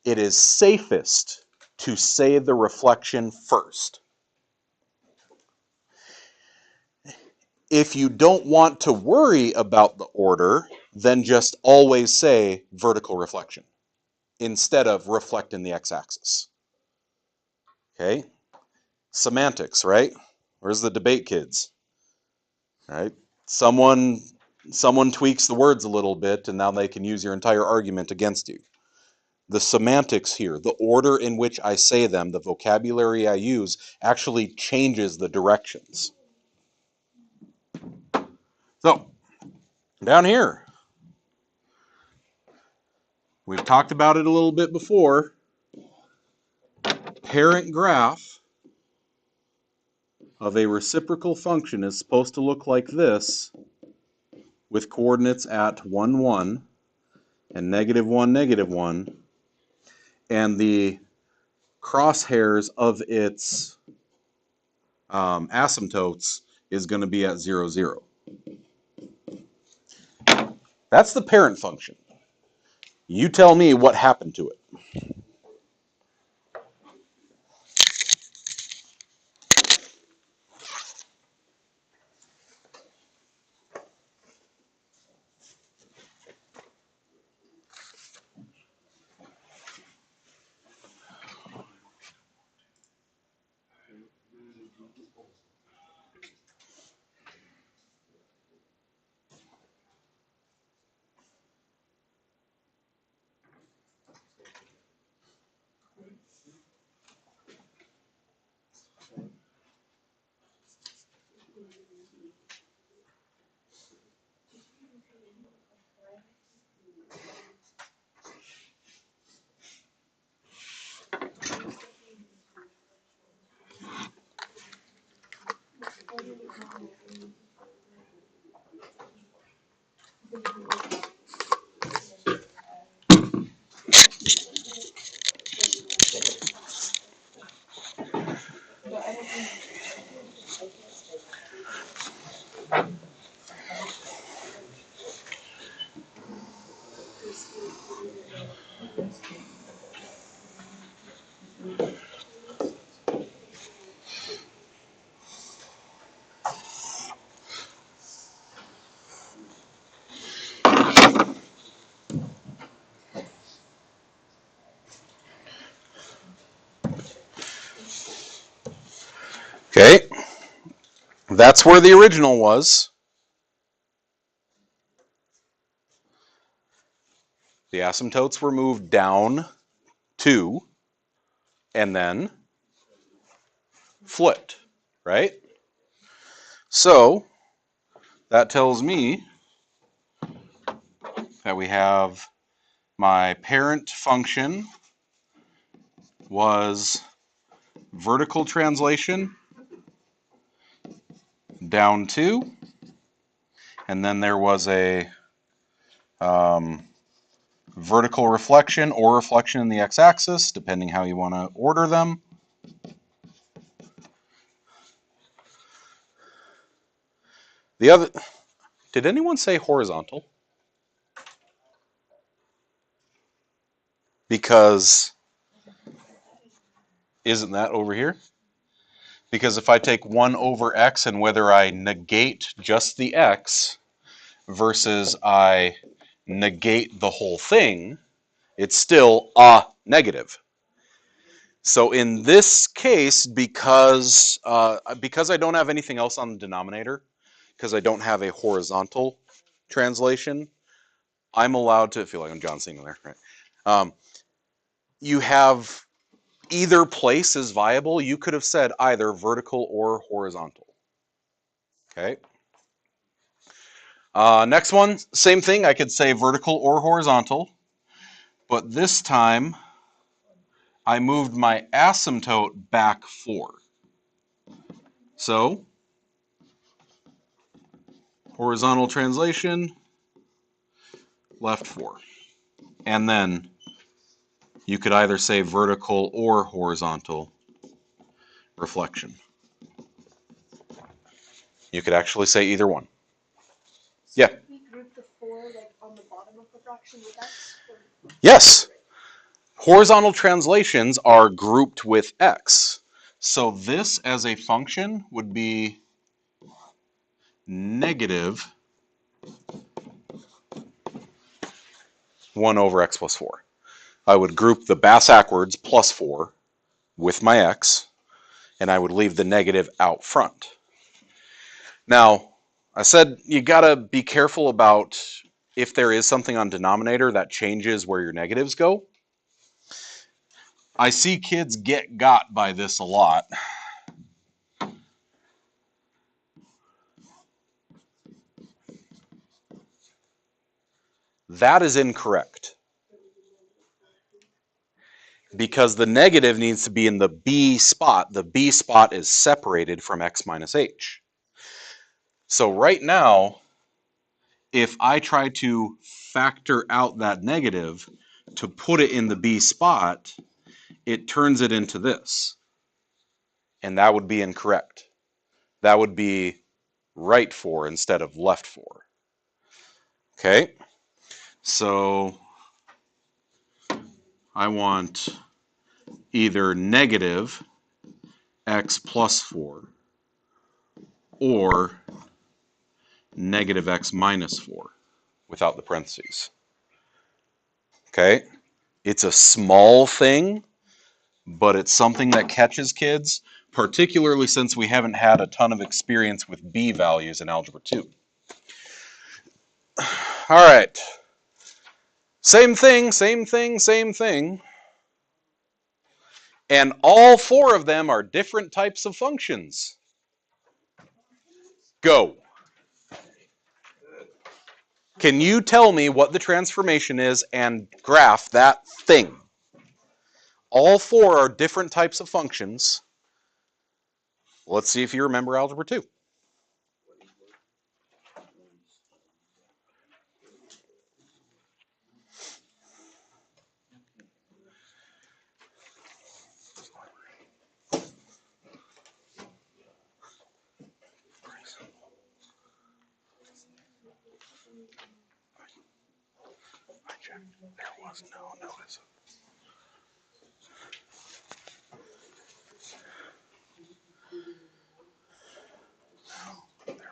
it is safest to say the reflection first. If you don't want to worry about the order, then just always say vertical reflection instead of reflect in the x-axis. Okay? Semantics, right? Where's the debate kids? Right? Someone tweaks the words a little bit and now they can use your entire argument against you. The semantics here, the order in which I say them, the vocabulary I use, actually changes the directions. So, down here, we've talked about it a little bit before. Parent graph of a reciprocal function is supposed to look like this with coordinates at 1, 1 and -1, -1, and the crosshairs of its asymptotes is going to be at 0, 0. That's the parent function. You tell me what happened to it. Okay, that's where the original was. The asymptotes were moved down 2 and then flipped, right? So that tells me that we have my parent function was vertical translation down 2, and then there was a vertical reflection or reflection in the x-axis, depending how you want to order them. The other, did anyone say horizontal? Because isn't that over here? Because if I take 1 over x and whether I negate just the x versus I negate the whole thing, it's still a negative. So in this case, because I don't have anything else on the denominator, because I don't have a horizontal translation, I'm allowed to, feel like I'm John Cena there, right? You have either place is viable. You could have said either vertical or horizontal. Okay. Next one, same thing. I could say vertical or horizontal, but this time I moved my asymptote back 4. So horizontal translation, left 4. And then you could either say vertical or horizontal reflection. You could actually say either one. So Yeah. we group the 4 like on the bottom of the fraction with x? Yes. Horizontal translations are grouped with x. So this as a function would be negative 1 over x plus 4. I would group the backwards plus 4 with my x, and I would leave the negative out front. Now, I said you gotta be careful about if there is something on denominator that changes where your negatives go. I see kids get got by this a lot. That is incorrect, because the negative needs to be in the b spot. The b spot is separated from x minus h. So right now, if I try to factor out that negative to put it in the b spot, it turns it into this. And that would be incorrect. That would be right 4 instead of left 4. Okay, so I want either negative x plus 4 or negative x minus 4 without the parentheses. Okay, it's a small thing, but it's something that catches kids, particularly since we haven't had a ton of experience with b values in Algebra 2. All right, same thing, same thing, same thing. And all 4 of them are different types of functions. Go. Can you tell me what the transformation is and graph that thing? All 4 are different types of functions. Let's see if you remember Algebra 2. I checked. There was no notice. No, there was.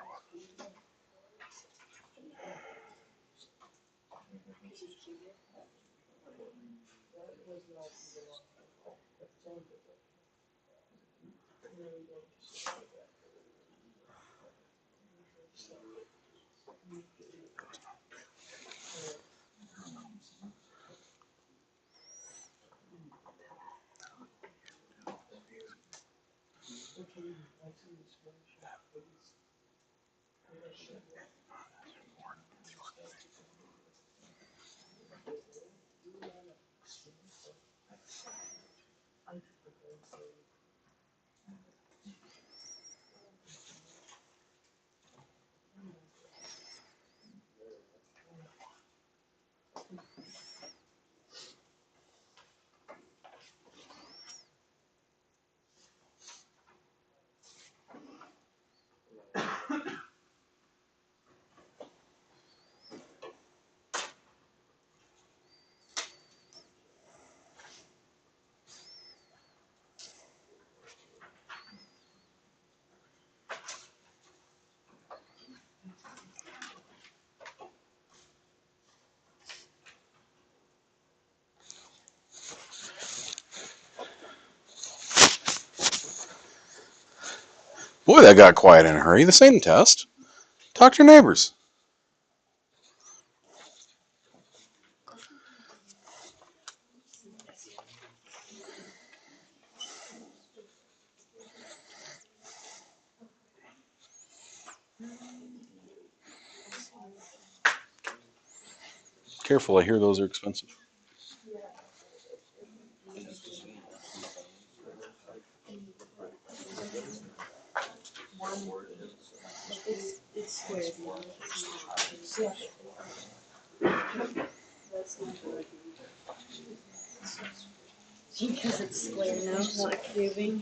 Boy, that got quiet in a hurry. This ain't a test. Talk to your neighbors. Careful, I hear those are expensive. It's square. That's not good. Because it's square now, not cubing.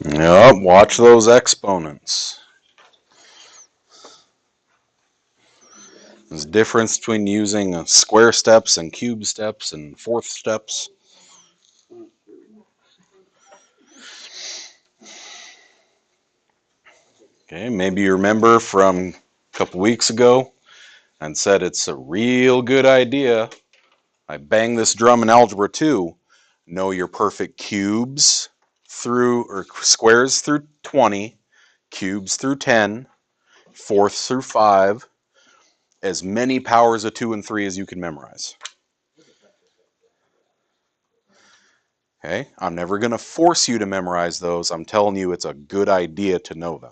Yep, watch those exponents. There's a difference between using square steps and cube steps and fourth steps. Okay, maybe you remember from a couple weeks ago and said it's a real good idea. I bang this drum in Algebra 2. Know your perfect cubes through, or squares through 20, cubes through 10, fourths through 5, as many powers of 2 and 3 as you can memorize. Okay, I'm never going to force you to memorize those. I'm telling you it's a good idea to know them.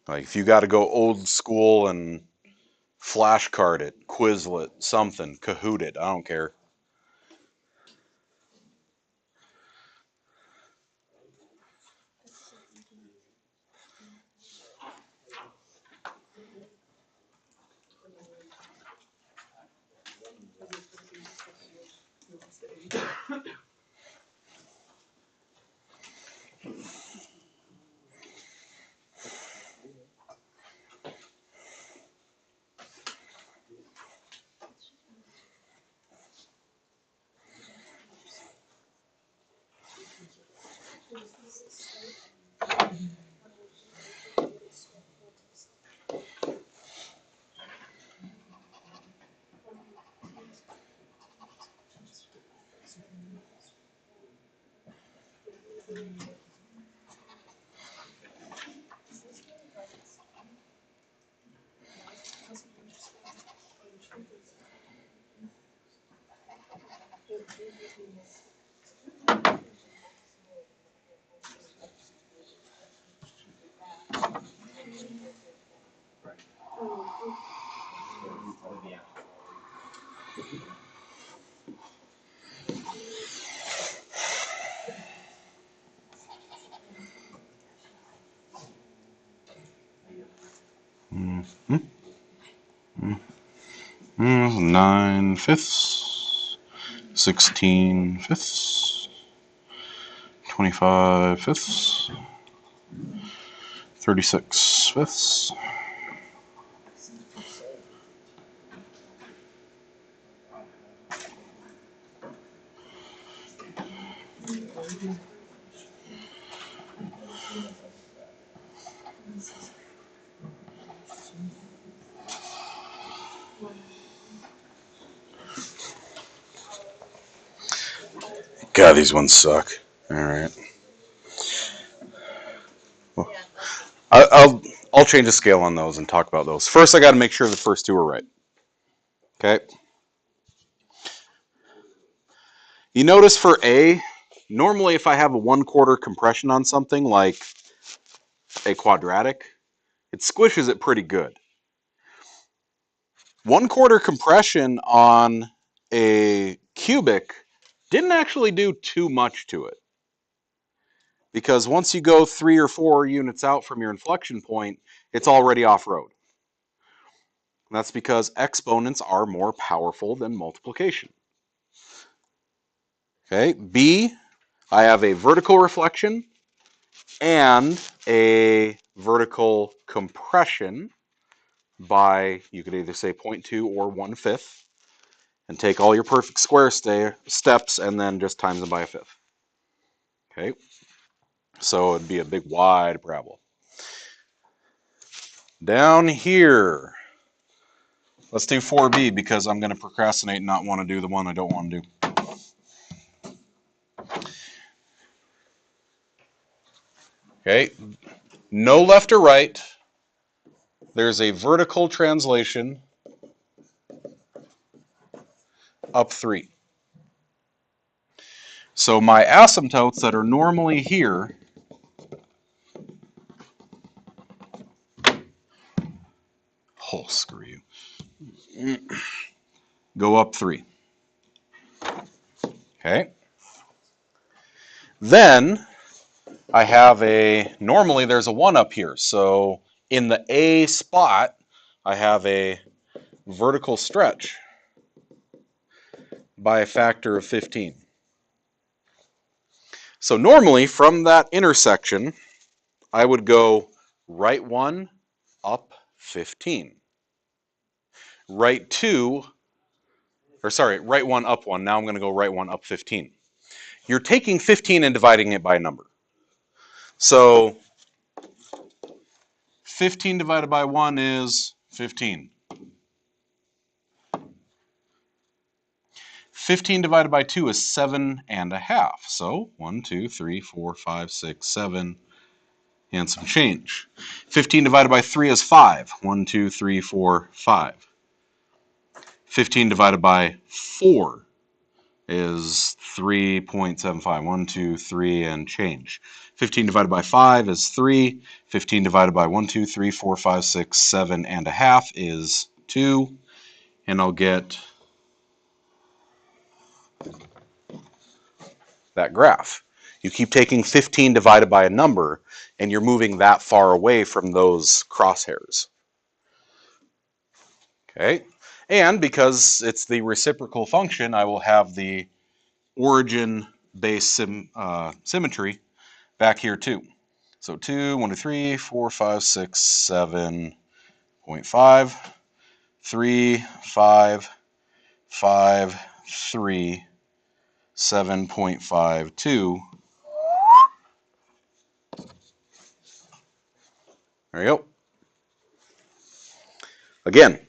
Like if you got to go old school and flashcard it, Quizlet, something, Kahoot it, I don't care. Mm-hmm. 9/5, 16/5, 25 fifths, 36 fifths. God, these ones suck. All right. Well, I'll change the scale on those and talk about those. First, I got to make sure the first two are right. Okay. You notice for A, normally if I have a 1/4 compression on something like a quadratic, it squishes it pretty good. 1/4 compression on a cubic didn't actually do too much to it. Because once you go 3 or 4 units out from your inflection point, it's already off-road. That's because exponents are more powerful than multiplication. Okay, B, I have a vertical reflection and a vertical compression by, you could either say 0.2 or 1/5, and take all your perfect square steps and then just times them by a fifth. Okay, so it'd be a big wide parabola. Down here, let's do 4B because I'm going to procrastinate and not want to do the one I don't want to do. Okay, no left or right. There's a vertical translation up 3. So my asymptotes that are normally here oh, screw you, go up 3. Okay. Then I have normally there's a 1 up here. So in the A spot, I have a vertical stretch by a factor of 15. So normally from that intersection, I would go right 1, up 15. Right 2, or sorry, right 1, up 1. Now I'm going to go right 1, up 15. You're taking 15 and dividing it by a number. So 15 divided by 1 is 15. 15 divided by 2 is 7.5. So 1, 2, 3, 4, 5, 6, 7, and some change. 15 divided by 3 is 5. 1, 2, 3, 4, 5. 15 divided by 4 is 3.75. 1, 2, 3, and change. 15 divided by 5 is 3. 15 divided by 1, 2, 3, 4, 5, 6, 7.5 is 2. And I'll get that graph. You keep taking 15 divided by a number, and you're moving that far away from those crosshairs. Okay? And because it's the reciprocal function, I will have the origin-based symmetry back here too. So 2, 1, 2, 3, 4, 5, 6, 7.5, 3, 5, 5, 3, 7.52. There you go. Again,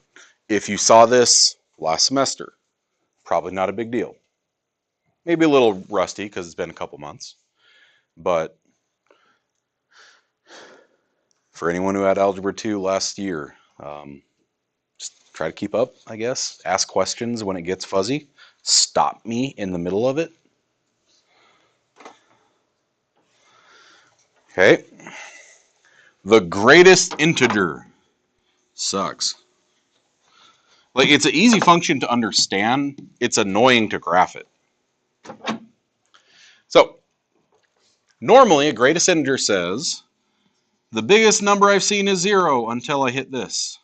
if you saw this last semester, probably not a big deal. Maybe a little rusty because it's been a couple months. But for anyone who had Algebra 2 last year, just try to keep up, I guess. Ask questions when it gets fuzzy. Stop me in the middle of it. Okay. The greatest integer sucks. Like, it's an easy function to understand. It's annoying to graph it. So, normally a greatest integer says, the biggest number I've seen is 0 until I hit this.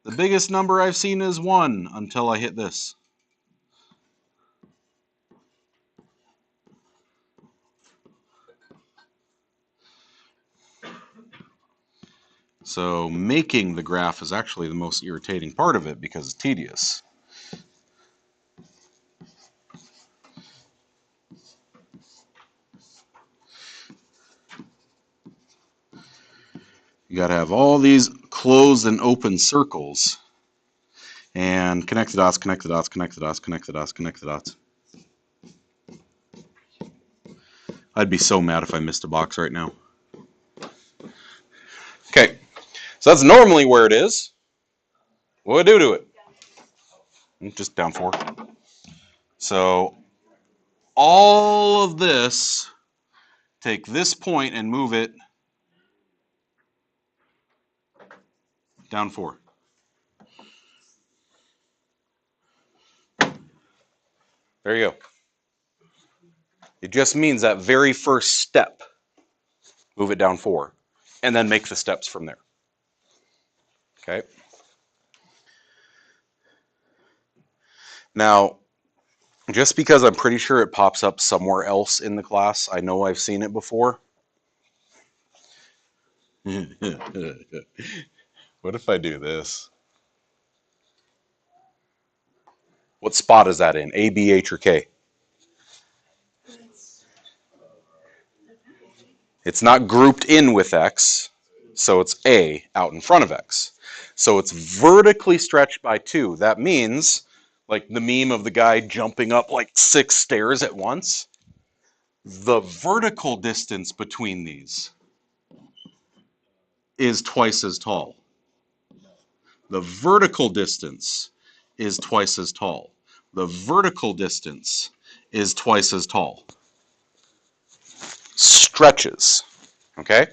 The biggest number I've seen is 1 until I hit this. So making the graph is actually the most irritating part of it because it's tedious. You got to have all these closed and open circles and connect the dots, connect the dots, connect the dots, connect the dots, connect the dots. I'd be so mad if I missed a box right now. Okay, so that's normally where it is. What do I do to it? Just down 4. So all of this, take this point and move it down 4. There you go. It just means that very first step, move it down 4, and then make the steps from there. Okay. Now, just because I'm pretty sure it pops up somewhere else in the class, I know I've seen it before. What if I do this? What spot is that in? A, B, H, or K? It's not grouped in with X, so it's A out in front of X. So it's vertically stretched by 2. That means, like the meme of the guy jumping up like 6 stairs at once, the vertical distance between these is twice as tall. The vertical distance is twice as tall. The vertical distance is twice as tall. Stretches, okay?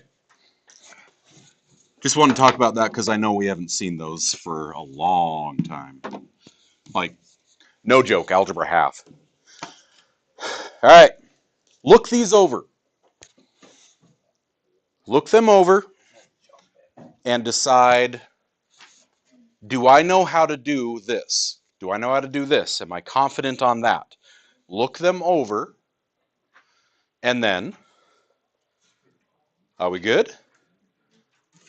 Just want to talk about that because I know we haven't seen those for a long time. Like, no joke, algebra half. All right, look these over. Look them over and decide, do I know how to do this? Do I know how to do this? Am I confident on that? Look them over, and then, are we good?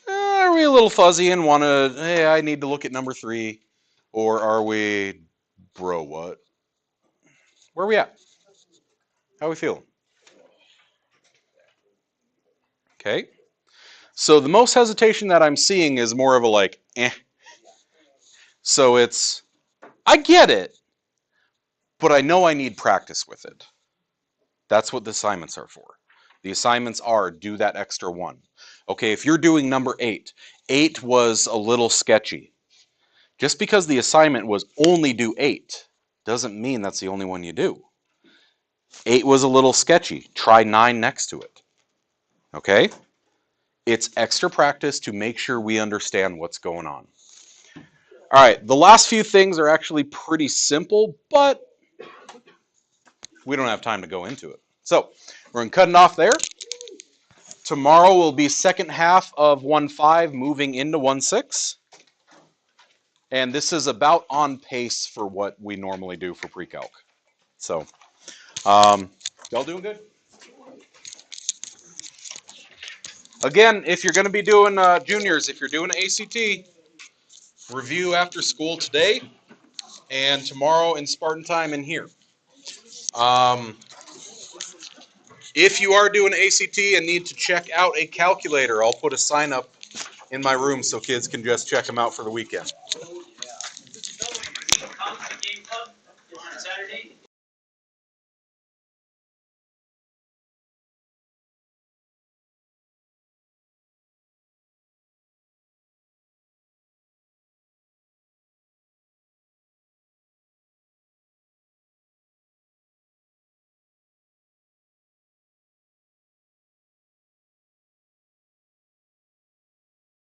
Are we a little fuzzy and want to, hey, I need to look at number 3? Or are we, bro, what? Where are we at? How are we feeling? Okay. So the most hesitation that I'm seeing is more of a like, eh. So it's, I get it, but I know I need practice with it. That's what the assignments are for. The assignments are do that extra 1. Okay, if you're doing number 8, 8 was a little sketchy. Just because the assignment was only do 8 doesn't mean that's the only one you do. 8 was a little sketchy. Try 9 next to it. Okay? It's extra practice to make sure we understand what's going on. All right, the last few things are actually pretty simple, but we don't have time to go into it. So we're going to cut it off there. Tomorrow will be second half of 1.5 moving into 1.6. And this is about on pace for what we normally do for PreCalc. So, y'all doing good? Again, if you're going to be doing juniors, if you're doing an ACT, review after school today and tomorrow in Spartan time in here. If you are doing ACT and need to check out a calculator, I'll put a sign up in my room so kids can just check them out for the weekend.